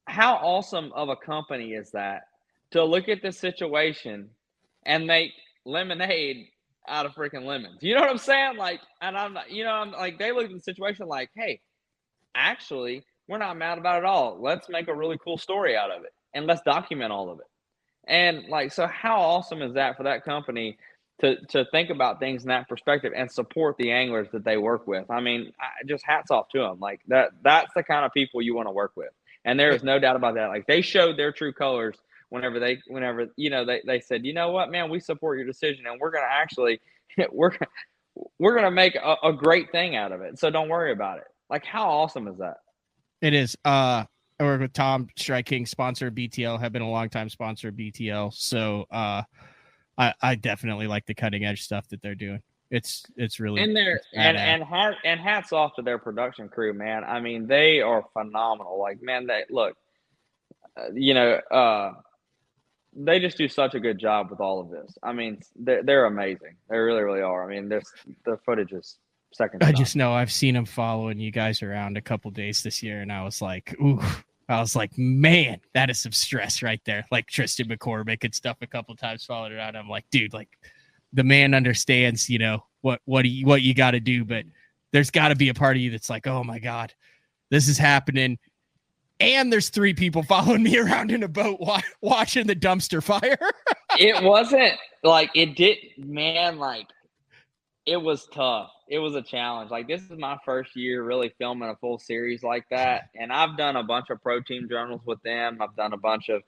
[SPEAKER 3] How awesome of a company is that to look at the situation and make lemonade out of freaking lemons? You know what I'm saying? Like, and I'm like, they look at the situation like, hey, actually, we're not mad about it all. Let's make a really cool story out of it, and let's document all of it. And like, so how awesome is that for that company to think about things in that perspective and support the anglers that they work with? I mean, just hats off to them. Like that's the kind of people you want to work with. And there is no doubt about that. Like they showed their true colors whenever they said, you know what, man, we support your decision, and we're going to actually, we're going to make a great thing out of it. So don't worry about it. Like, how awesome is that?
[SPEAKER 1] It is. I work with Tom, Strike King, sponsor of BTL, have been a long time sponsor of BTL. So I definitely like the cutting edge stuff that they're doing. It's really
[SPEAKER 3] and hats off to their production crew, man. I mean, they are phenomenal. Like, man, they look, they just do such a good job with all of this. I mean, they're amazing. They really, really are. I mean, the footage is second.
[SPEAKER 1] I just know I've seen them following you guys around a couple days this year, and I was like, ooh. I was like, man, that is some stress right there. Like Tristan McCormick and stuff a couple times followed around. I'm like, dude, like the man understands, what you got to do, but there's got to be a part of you that's like, oh my God, this is happening. And there's 3 people following me around in a boat watching the dumpster fire.
[SPEAKER 3] It wasn't like it did, man. Like it was tough. It was a challenge. Like this is my first year really filming a full series like that. And I've done a bunch of pro team journals with them. I've done a bunch of,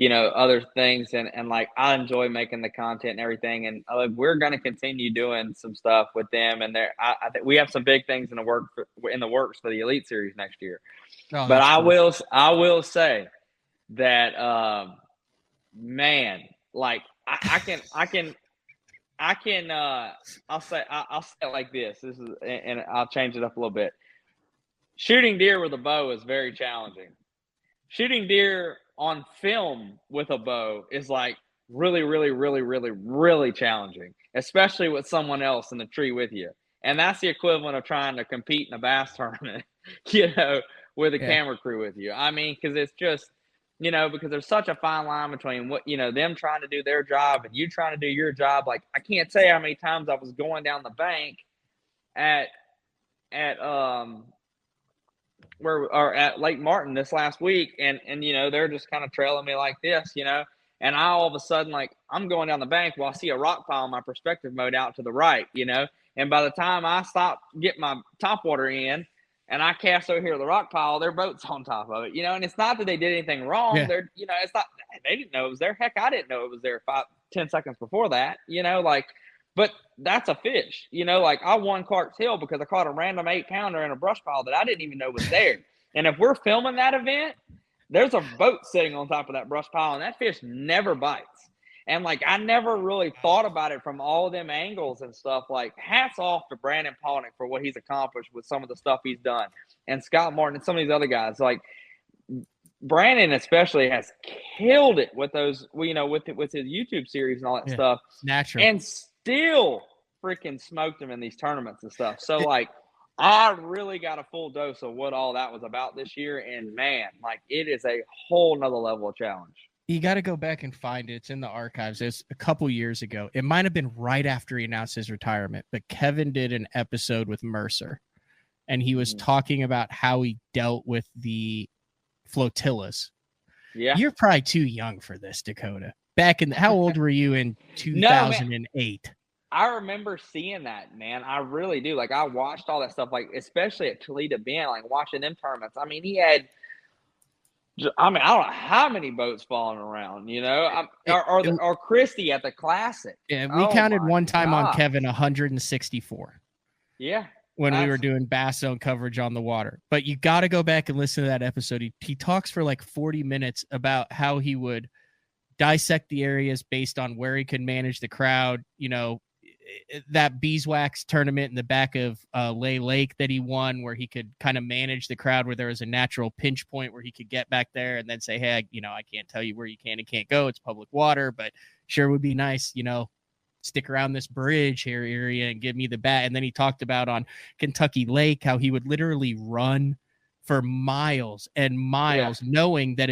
[SPEAKER 3] other things. And like, I enjoy making the content and everything. And we're going to continue doing some stuff with them. And I think we have some big things in the works for the Elite Series next year.
[SPEAKER 1] Oh,
[SPEAKER 3] but
[SPEAKER 1] cool.
[SPEAKER 3] I will say that, man, like I'll say it like this. This is, and I'll change it up a little bit. Shooting deer with a bow is very challenging. Shooting deer on film with a bow is like really, really, really, really, really challenging, especially with someone else in the tree with you. And that's the equivalent of trying to compete in a bass tournament, with a camera crew with you. I mean, because it's just, because there's such a fine line between what, them trying to do their job and you trying to do your job. Like, I can't tell you how many times I was going down the bank at Lake Martin this last week, and they're just kind of trailing me like this, and I all of a sudden, like, I'm going down the bank while I see a rock pile in my perspective mode out to the right, and by the time I stop, get my top water in, and I cast over here to the rock pile, their boat's on top of it, and it's not that they did anything wrong.
[SPEAKER 1] Yeah.
[SPEAKER 3] They're, it's not, they didn't know it was there. Heck, I didn't know it was there 5-10 seconds before that, but that's a fish, like I won Clark's Hill because I caught a random 8-pounder in a brush pile that I didn't even know was there. And if we're filming that event, there's a boat sitting on top of that brush pile, and that fish never bites. And like, I never really thought about it from all of them angles and stuff. Like, hats off to Brandon Palnick for what he's accomplished with some of the stuff he's done, and Scott Martin and some of these other guys. Like, Brandon especially has killed it with those, with his YouTube series and all that stuff.
[SPEAKER 1] Natural.
[SPEAKER 3] And still freaking smoked him in these tournaments and stuff. So, like, I really got a full dose of what all that was about this year. And, man, like, it is a whole nother level of challenge.
[SPEAKER 1] You got to go back and find it. It's in the archives. It's a couple years ago. It might have been right after he announced his retirement, but Kevin did an episode with Mercer, and he was talking about how he dealt with the flotillas.
[SPEAKER 3] Yeah.
[SPEAKER 1] You're probably too young for this, Dakota. Back in how old were you in 2008?
[SPEAKER 3] I remember seeing that, man. I really do. Like, I watched all that stuff, like, especially at Toledo Bend, like, watching them tournaments. I mean, he had, I don't know how many boats falling around, or Christie at the Classic.
[SPEAKER 1] Yeah, we counted one time on Kevin 164.
[SPEAKER 3] Yeah.
[SPEAKER 1] When we were doing bass zone coverage on the water. But you got to go back and listen to that episode. He talks for like 40 minutes about how he would dissect the areas based on where he could manage the crowd. That beeswax tournament in the back of Lay Lake that he won, where he could kind of manage the crowd, where there was a natural pinch point where he could get back there and then say, hey, I can't tell you where you can and can't go. It's public water, but sure would be nice, stick around this bridge here area and give me the bat. And then he talked about on Kentucky Lake how he would literally run for miles and miles, knowing that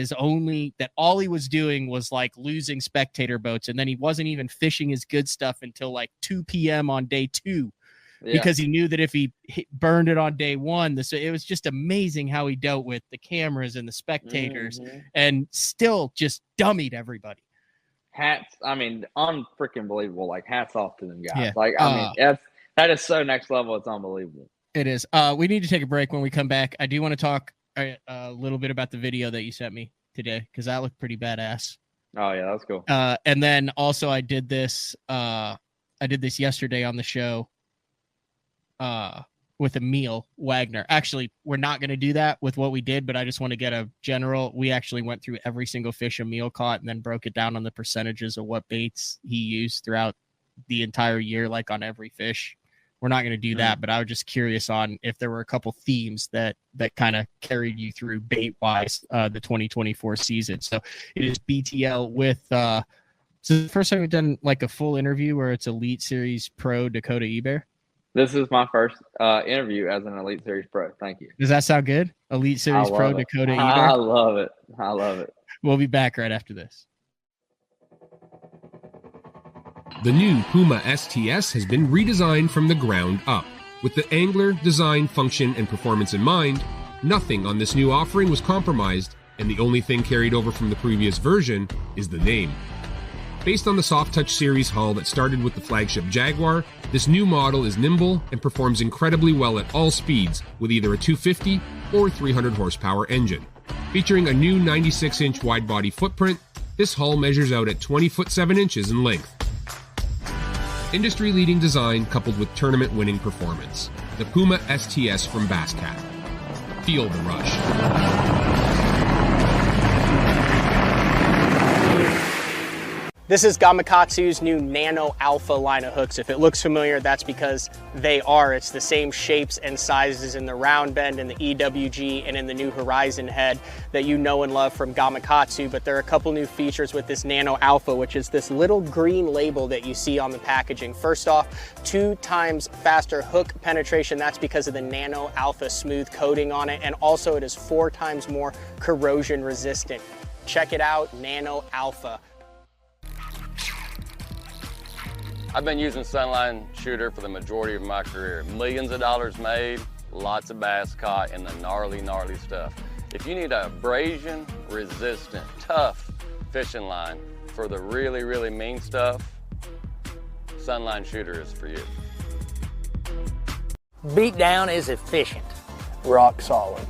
[SPEAKER 1] all he was doing was like losing spectator boats. And then he wasn't even fishing his good stuff until like 2 p.m. on day 2, because he knew that if he burned it on day 1, it was just amazing how he dealt with the cameras and the spectators and still just dummied everybody. Unfreaking believable. Like, hats off to them guys.
[SPEAKER 3] Yeah. Like, that is so next level. It's unbelievable.
[SPEAKER 1] It is. We need to take a break. When we come back, I do want to talk a little bit about the video that you sent me today, because that looked pretty badass.
[SPEAKER 3] Oh yeah, that's cool.
[SPEAKER 1] And then also I did this yesterday on the show with Emil Wagner. Actually, we're not going to do that with what we did, but I just want to get a general. We actually went through every single fish Emil caught and then broke it down on the percentages of what baits he used throughout the entire year, like on every fish. We're not going to do that, but I was just curious on if there were a couple themes that kind of carried you through bait-wise the 2024 season. So it is BTL with so the first time we've done like a full interview where it's Elite Series Pro Dakota Ebare.
[SPEAKER 3] This is my first interview as an Elite Series Pro. Thank you.
[SPEAKER 1] Does that sound good? Elite Series Pro Dakota Ebare.
[SPEAKER 3] I love it. I love it.
[SPEAKER 1] We'll be back right after this.
[SPEAKER 4] The new Puma STS has been redesigned from the ground up. With the angler, design, function, and performance in mind, nothing on this new offering was compromised, and the only thing carried over from the previous version is the name. Based on the Soft Touch series hull that started with the flagship Jaguar, this new model is nimble and performs incredibly well at all speeds with either a 250 or 300 horsepower engine. Featuring a new 96-inch wide-body footprint, this hull measures out at 20 foot 7 inches in length. Industry-leading design coupled with tournament-winning performance. The Puma STS from Basscat. Feel the rush.
[SPEAKER 5] This is Gamakatsu's new Nano Alpha line of hooks. If it looks familiar, that's because they are. It's the same shapes and sizes in the round bend and the EWG and in the new Horizon head that you know and love from Gamakatsu, but there are a couple new features with this Nano Alpha, which is this little green label that you see on the packaging. First off, 2 times faster hook penetration. That's because of the Nano Alpha smooth coating on it, and also it is 4 times more corrosion resistant. Check it out, Nano Alpha.
[SPEAKER 6] I've been using Sunline Shooter for the majority of my career. Millions of dollars made, lots of bass caught, and the gnarly, gnarly stuff. If you need a abrasion resistant, tough fishing line for the really, really mean stuff, Sunline Shooter is for you.
[SPEAKER 7] Beatdown is efficient.
[SPEAKER 5] Rock solid.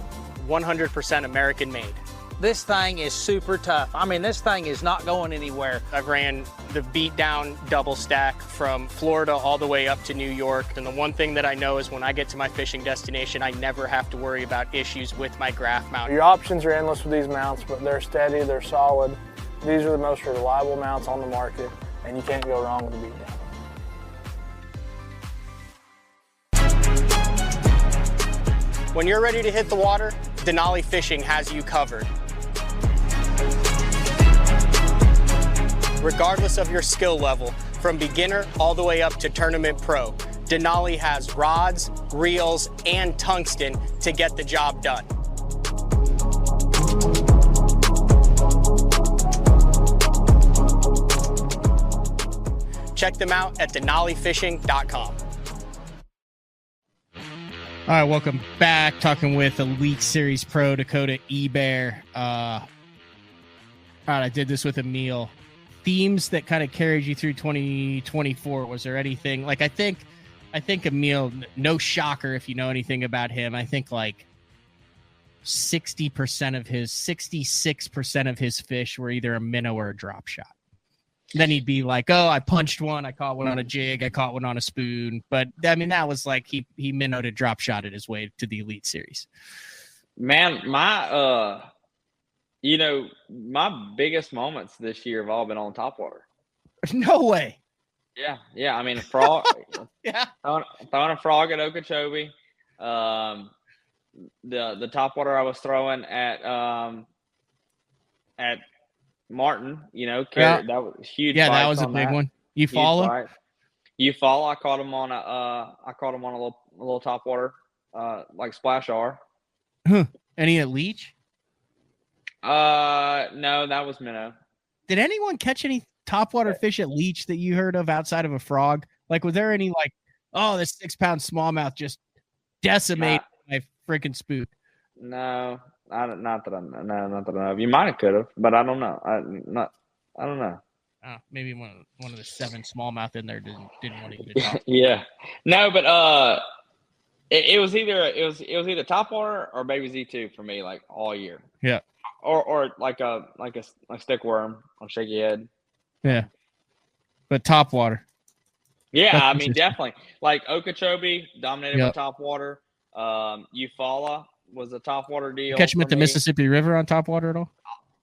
[SPEAKER 5] 100% American made.
[SPEAKER 7] This thing is super tough. I mean, this thing is not going anywhere.
[SPEAKER 5] I've ran the Beatdown double stack from Florida all the way up to New York. And the one thing that I know is when I get to my fishing destination, I never have to worry about issues with my graph mount.
[SPEAKER 8] Your options are endless with these mounts, but they're steady, they're solid. These are the most reliable mounts on the market, and you can't go wrong with the Beatdown.
[SPEAKER 5] When you're ready to hit the water, Denali Fishing has you covered. regardless of your skill level, from beginner all the way up to tournament pro. Denali has rods, reels, and tungsten to get the job done. Check them out at denalifishing.com.
[SPEAKER 1] All right, welcome back. Talking with Elite Series Pro Dakota Ebare. All right, I did this with Emil. Themes that kind of carried you through 2024. Was there anything like I think Emil, no shocker if you know anything about him. I think like 66% of his fish were either a minnow or a drop shot. Then he'd be like, "Oh, I punched one. I caught one on a jig. I caught one on a spoon." But I mean, that was like he minnowed a drop shotted his way to the Elite Series.
[SPEAKER 3] Man, my my biggest moments this year have all been on topwater.
[SPEAKER 1] No way.
[SPEAKER 3] Yeah. I mean, a frog.
[SPEAKER 1] Yeah.
[SPEAKER 3] Throwing a frog at Okeechobee. The topwater I was throwing at Martin, that was huge.
[SPEAKER 1] Yeah, that was a big one. You follow?
[SPEAKER 3] I caught him on a little topwater, like splash R.
[SPEAKER 1] Any at leech?
[SPEAKER 3] No, that was minnow.
[SPEAKER 1] Did anyone catch any topwater fish at leech that you heard of outside of a frog? Like, was there any like, oh, this 6-pound smallmouth just decimated my freaking spook?
[SPEAKER 3] No. Not that I know. You might have could have, but I don't know. I don't know.
[SPEAKER 1] Maybe one of the 7 smallmouth in there didn't want to eat it.
[SPEAKER 3] Yeah, no, but it was either topwater or baby Z2 for me, like all year.
[SPEAKER 1] Yeah,
[SPEAKER 3] or like a stick worm on shaky head.
[SPEAKER 1] Yeah, but topwater.
[SPEAKER 3] Yeah,
[SPEAKER 1] That's
[SPEAKER 3] I mean
[SPEAKER 1] interesting.
[SPEAKER 3] definitely like Okeechobee dominated by topwater. Eufaula was a topwater deal.
[SPEAKER 1] Catch them at the
[SPEAKER 3] me.
[SPEAKER 1] Mississippi River on topwater at all?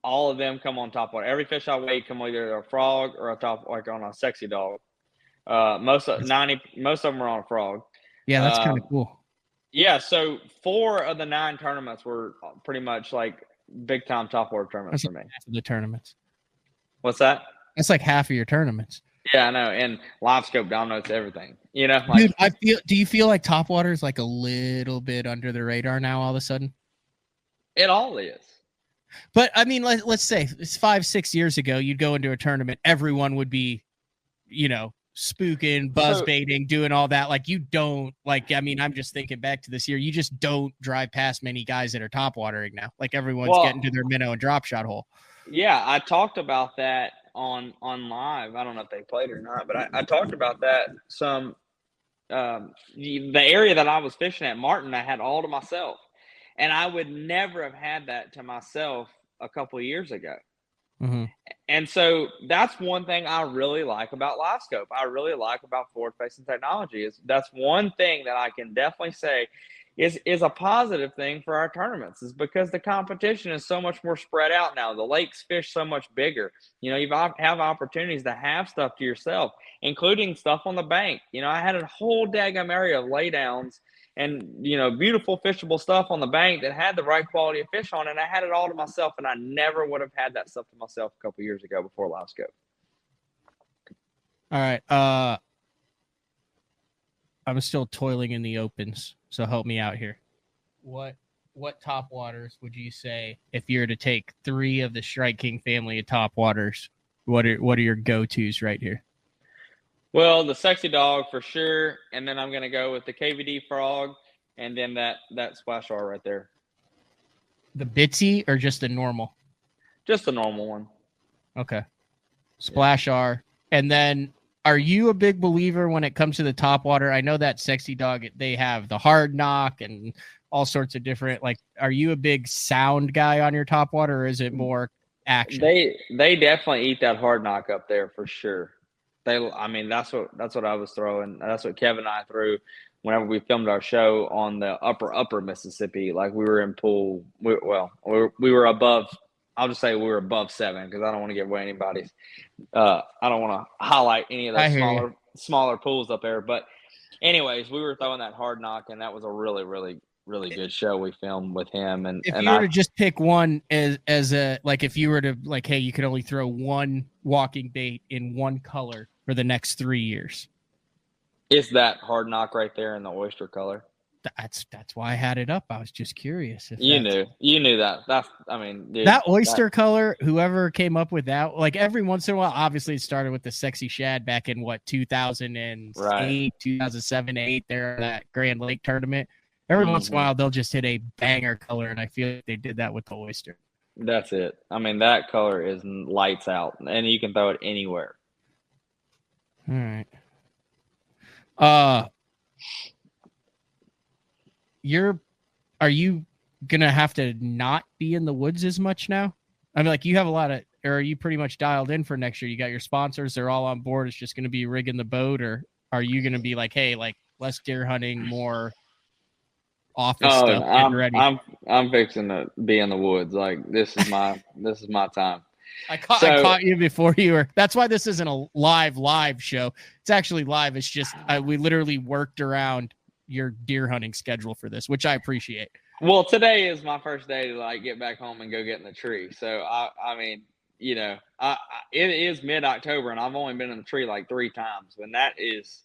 [SPEAKER 3] All of them come on topwater. Every fish I weigh come either a frog or a top, like on a sexy dog. Most of them are on a frog.
[SPEAKER 1] Yeah, that's kind of cool.
[SPEAKER 3] Yeah, so 4 of the 9 tournaments were pretty much like big time topwater tournaments for me.
[SPEAKER 1] Half of the tournaments.
[SPEAKER 3] What's that?
[SPEAKER 1] That's like half of your tournaments.
[SPEAKER 3] Yeah, I know. And live scope dominates everything.
[SPEAKER 1] Dude, do you feel like topwater is like a little bit under the radar now all of a sudden?
[SPEAKER 3] It all is.
[SPEAKER 1] But I mean, let's say it's 5-6 years ago, you'd go into a tournament, everyone would be, spooking, buzz baiting, doing all that. Like you don't I'm just thinking back to this year, you just don't drive past many guys that are topwatering now. Like everyone's getting to their minnow and drop shot hole.
[SPEAKER 3] Yeah, I talked about that on live. I don't know if they played or not, but I talked about that some. The area that I was fishing at Martin, I had all to myself, and I would never have had that to myself a couple of years ago.
[SPEAKER 1] Mm-hmm.
[SPEAKER 3] And so that's one thing I really like about live scope. I really like about forward facing technology is that's one thing that I can definitely say is a positive thing for our tournaments is because the competition is so much more spread out now. The lakes fish so much bigger. You have opportunities to have stuff to yourself, including stuff on the bank. I had a whole daggum area of laydowns and, beautiful fishable stuff on the bank that had the right quality of fish on it. And I had it all to myself, and I never would have had that stuff to myself a couple years ago before live scope.
[SPEAKER 1] All right. I'm still toiling in the opens, so help me out here. What topwaters would you say if you were to take 3 of the Strike King family of topwaters? What are your go-tos right here?
[SPEAKER 3] Well, the sexy dog for sure, and then I'm going to go with the KVD frog, and then that splash R right there.
[SPEAKER 1] The Bitsy or just the normal?
[SPEAKER 3] Just the normal one.
[SPEAKER 1] Okay. Splash R. And then are you a big believer when it comes to the topwater? I know that sexy dog, they have the hard knock and all sorts of different, are you a big sound guy on your topwater, or is it more action?
[SPEAKER 3] They definitely eat that hard knock up there for sure. That's what I was throwing. That's what Kevin and I threw whenever we filmed our show on the upper Mississippi. Like we were in pool. We were above. I'll just say we were above 7 because I don't want to give away anybody's. I don't want to highlight any of those smaller pools up there. But anyways, we were throwing that hard knock, and that was a really, really really good show we filmed with him. And
[SPEAKER 1] if you were to just pick one as a, like, if you were to, like, hey, you could only throw one walking bait in one color for the next 3 years.
[SPEAKER 3] It's that hard knock right there in the oyster color.
[SPEAKER 1] That's why I had it up. I was just curious if
[SPEAKER 3] You knew that. That's, I mean, dude,
[SPEAKER 1] that oyster color, whoever came up with that, like, every once in a while, obviously it started with the sexy shad back in 2008,
[SPEAKER 3] Right.
[SPEAKER 1] 2007, 8 there, that Grand Lake tournament. Every once in a while they'll just hit a banger color, and I feel like they did that with the oyster.
[SPEAKER 3] That's it. I mean, that color is lights out, and you can throw it anywhere.
[SPEAKER 1] All right. Are you gonna have to not be in the woods as much now? I mean, like, you have a lot of, or are you pretty much dialed in for next year? You got your sponsors, they're all on board. It's just gonna be rigging the boat, or are you gonna be like, hey, like, less deer hunting, more office stuff, getting ready?
[SPEAKER 3] I'm fixing to be in the woods. Like, this is my time.
[SPEAKER 1] I caught you before you were. That's why this isn't a live show. It's actually live. It's just we literally worked around your deer hunting schedule for this, which I appreciate.
[SPEAKER 3] Well, today is my first day to, like, get back home and go get in the tree. So I mean, you know, it is mid-October and I've only been in the tree like 3 times, and that is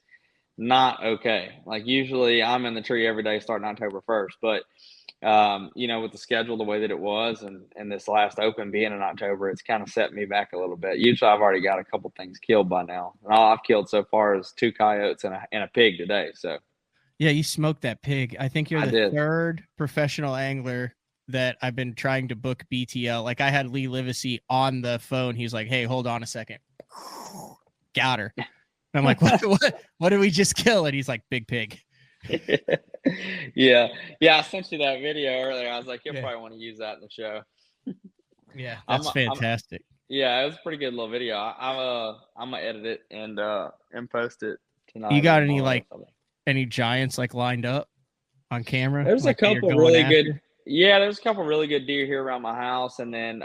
[SPEAKER 3] not okay. Like, usually I'm in the tree every day starting October 1st, but you know, with the schedule the way that it was, and this last open being in October, it's kind of set me back a little bit. Usually I've already got a couple things killed by now, and all I've killed so far is 2 coyotes and a pig today. So
[SPEAKER 1] yeah, you smoked that pig. I think you're the third professional angler that I've been trying to book BTL. Like, I had Lee Livesey on the phone. He's like, hey, hold on a second. Got her. And I'm like, what did we just kill? And he's like, big pig.
[SPEAKER 3] Yeah. I sent you that video earlier. I was like, you'll probably want to use that in the show.
[SPEAKER 1] Yeah, that's fantastic.
[SPEAKER 3] Yeah, it was a pretty good little video. I'm gonna edit it and post it tonight.
[SPEAKER 1] You got any giants like lined up on camera?
[SPEAKER 3] There's
[SPEAKER 1] like
[SPEAKER 3] a couple really good. Yeah, there's a couple really good deer here around my house, and then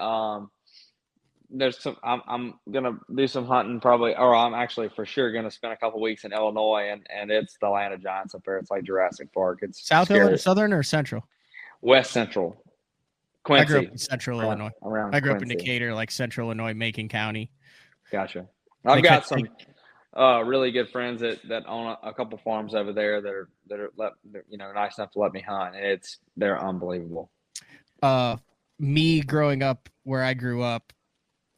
[SPEAKER 3] there's some. I'm gonna do some hunting probably, or I'm actually for sure gonna spend a couple weeks in Illinois, and it's the land of giants up there. It's like Jurassic Park. It's
[SPEAKER 1] southern or central?
[SPEAKER 3] West Central. Quincy.
[SPEAKER 1] I grew up in central Illinois. I grew up in
[SPEAKER 3] Quincy.
[SPEAKER 1] Decatur, like central Illinois, Macon County.
[SPEAKER 3] Gotcha. I've got some really good friends that own a couple farms over there that are nice enough to let me hunt. They're unbelievable.
[SPEAKER 1] Me growing up where I grew up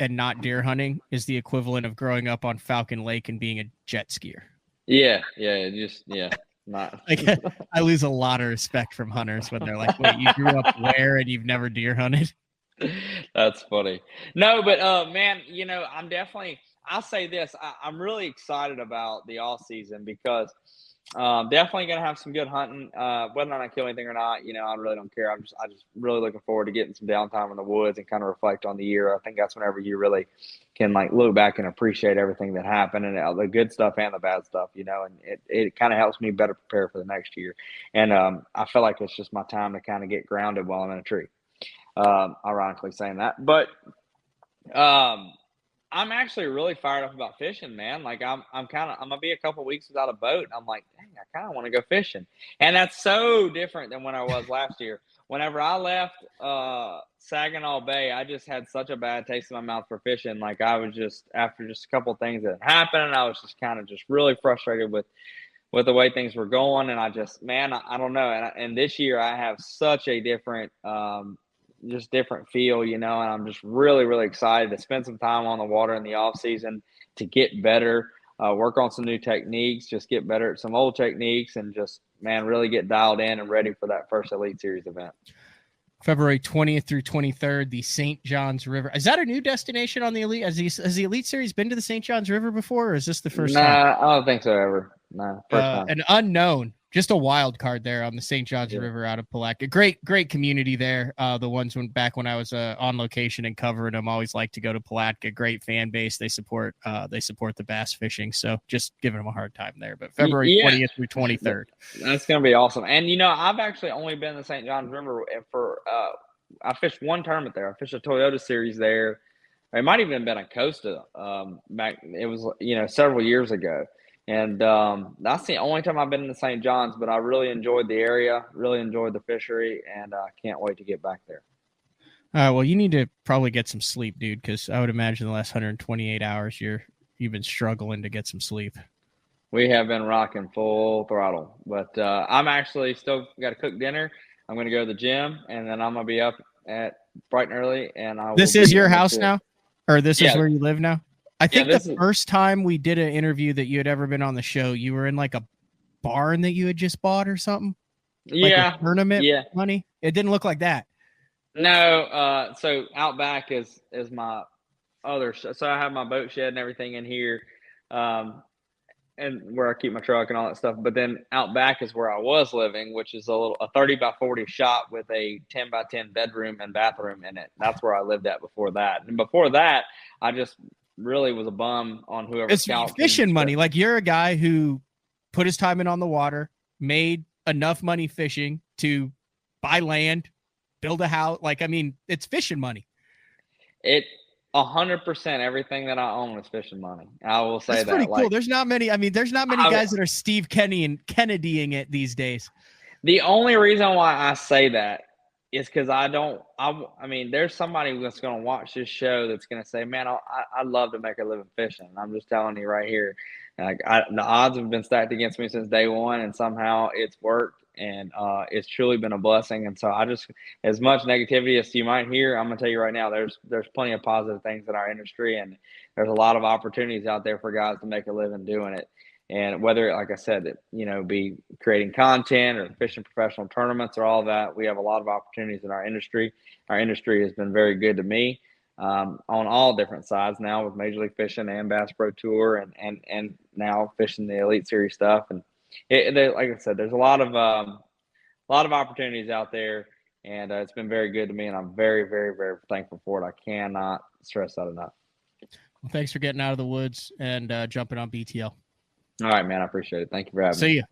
[SPEAKER 1] and not deer hunting is the equivalent of growing up on Falcon Lake and being a jet skier.
[SPEAKER 3] Yeah, not.
[SPEAKER 1] Like, I lose a lot of respect from hunters when they're like, wait, you grew up where and you've never deer hunted?
[SPEAKER 3] That's funny. No, but man, you know, I'll say this. I'm really excited about the off season because definitely going to have some good hunting. Whether or not I kill anything or not, you know, I really don't care. I'm just really looking forward to getting some downtime in the woods and kind of reflect on the year. I think that's whenever you really can, like, look back and appreciate everything that happened, and the good stuff and the bad stuff, you know, and it kind of helps me better prepare for the next year. And I feel like it's just my time to kind of get grounded while I'm in a tree. Ironically saying that, but I'm actually really fired up about fishing, man. Like, I'm gonna be a couple weeks without a boat, and I'm like, dang, I kind of want to go fishing. And that's so different than when I was last year. Whenever I left Saginaw Bay, I just had such a bad taste in my mouth for fishing. Like, I was just, after just a couple of things that happened, and I was just kind of just really frustrated with the way things were going. And I just, man, I don't know. And this year I have such a different different feel, you know, and I'm just really, really excited to spend some time on the water in the off season to get better, work on some new techniques, just get better at some old techniques, and just, man, really get dialed in and ready for that first Elite Series event.
[SPEAKER 1] February 20th through 23rd, the St. Johns River. Is that a new destination on the Elite? Has the Elite Series been to the St. Johns River before, or is this the first time?
[SPEAKER 3] Nah, I don't think so ever. Nah, first time.
[SPEAKER 1] An unknown. Just a wild card there on the St. Johns River out of Palatka. Great community there. The ones back when I was on location and covering them, always like to go to Palatka. Great fan base. They support the bass fishing. So just giving them a hard time there. But February 20th through 23rd.
[SPEAKER 3] That's going to be awesome. And, you know, I've actually only been in the St. Johns River for I fished one tournament there. I fished a Toyota Series there. It might even have been a Costa back. It was, you know, several years ago. And that's the only time I've been to St. John's, but I really enjoyed the area, really enjoyed the fishery, and I can't wait to get back there.
[SPEAKER 1] Well, you need to probably get some sleep, dude, because I would imagine the last 128 hours you've been struggling to get some sleep.
[SPEAKER 3] We have been rocking full throttle, but I'm actually still got to cook dinner. I'm going to go to the gym, and then I'm going to be up at bright and early. And
[SPEAKER 1] This is your house now, or this is where you live now? I think
[SPEAKER 3] the
[SPEAKER 1] first time we did an interview that you had ever been on the show, you were in like a barn that you had just bought or something. Like a tournament money. It didn't look like that.
[SPEAKER 3] No, so out back is my other. So I have my boat shed and everything in here, and where I keep my truck and all that stuff. But then out back is where I was living, which is a 30 by 40 shop with a 10 by 10 bedroom and bathroom in it. That's where I lived at before that. And before that, I just really was a bum on whoever.
[SPEAKER 1] It's fishing money. Like, you're a guy who put his time in on the water, made enough money fishing to buy land, build a house. Like, I mean, it's fishing money.
[SPEAKER 3] 100% everything that I own is fishing money. I will say
[SPEAKER 1] that's pretty cool. There's not many guys that are Steve Kennedying it these days.
[SPEAKER 3] The only reason why I say that is because I mean, there's somebody that's going to watch this show that's going to say, man, I'd love to make a living fishing. And I'm just telling you right here, like, the odds have been stacked against me since day one, and somehow it's worked. And it's truly been a blessing. And so as much negativity as you might hear, I'm going to tell you right now, there's plenty of positive things in our industry, and there's a lot of opportunities out there for guys to make a living doing it. And whether, like I said, be creating content or fishing professional tournaments or all that, we have a lot of opportunities in our industry. Our industry has been very good to me on all different sides now, with Major League Fishing and Bass Pro Tour and now fishing the Elite Series stuff. And like I said, there's a lot of opportunities out there, and it's been very good to me, and I'm very, very, very thankful for it. I cannot stress that enough.
[SPEAKER 1] Well, thanks for getting out of the woods and jumping on BTL.
[SPEAKER 3] All right, man. I appreciate it. Thank you for having me.
[SPEAKER 1] See ya.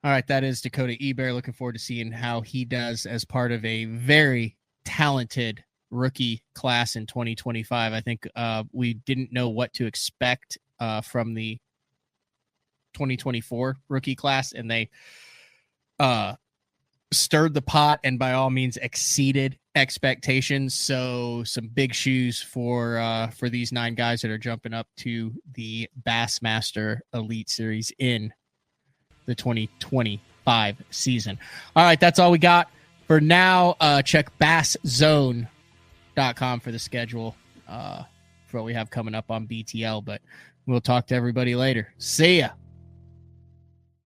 [SPEAKER 1] All right, that is Dakota Ebare. Looking forward to seeing how he does as part of a very talented rookie class in 2025. I think we didn't know what to expect from the 2024 rookie class, and they stirred the pot and by all means exceeded expectations. So some big shoes for these 9 guys that are jumping up to the Bassmaster Elite Series in the 2025 season. All right, that's all we got for now. Check BassZone.com for the schedule for what we have coming up on BTL, but we'll talk to everybody later. See ya.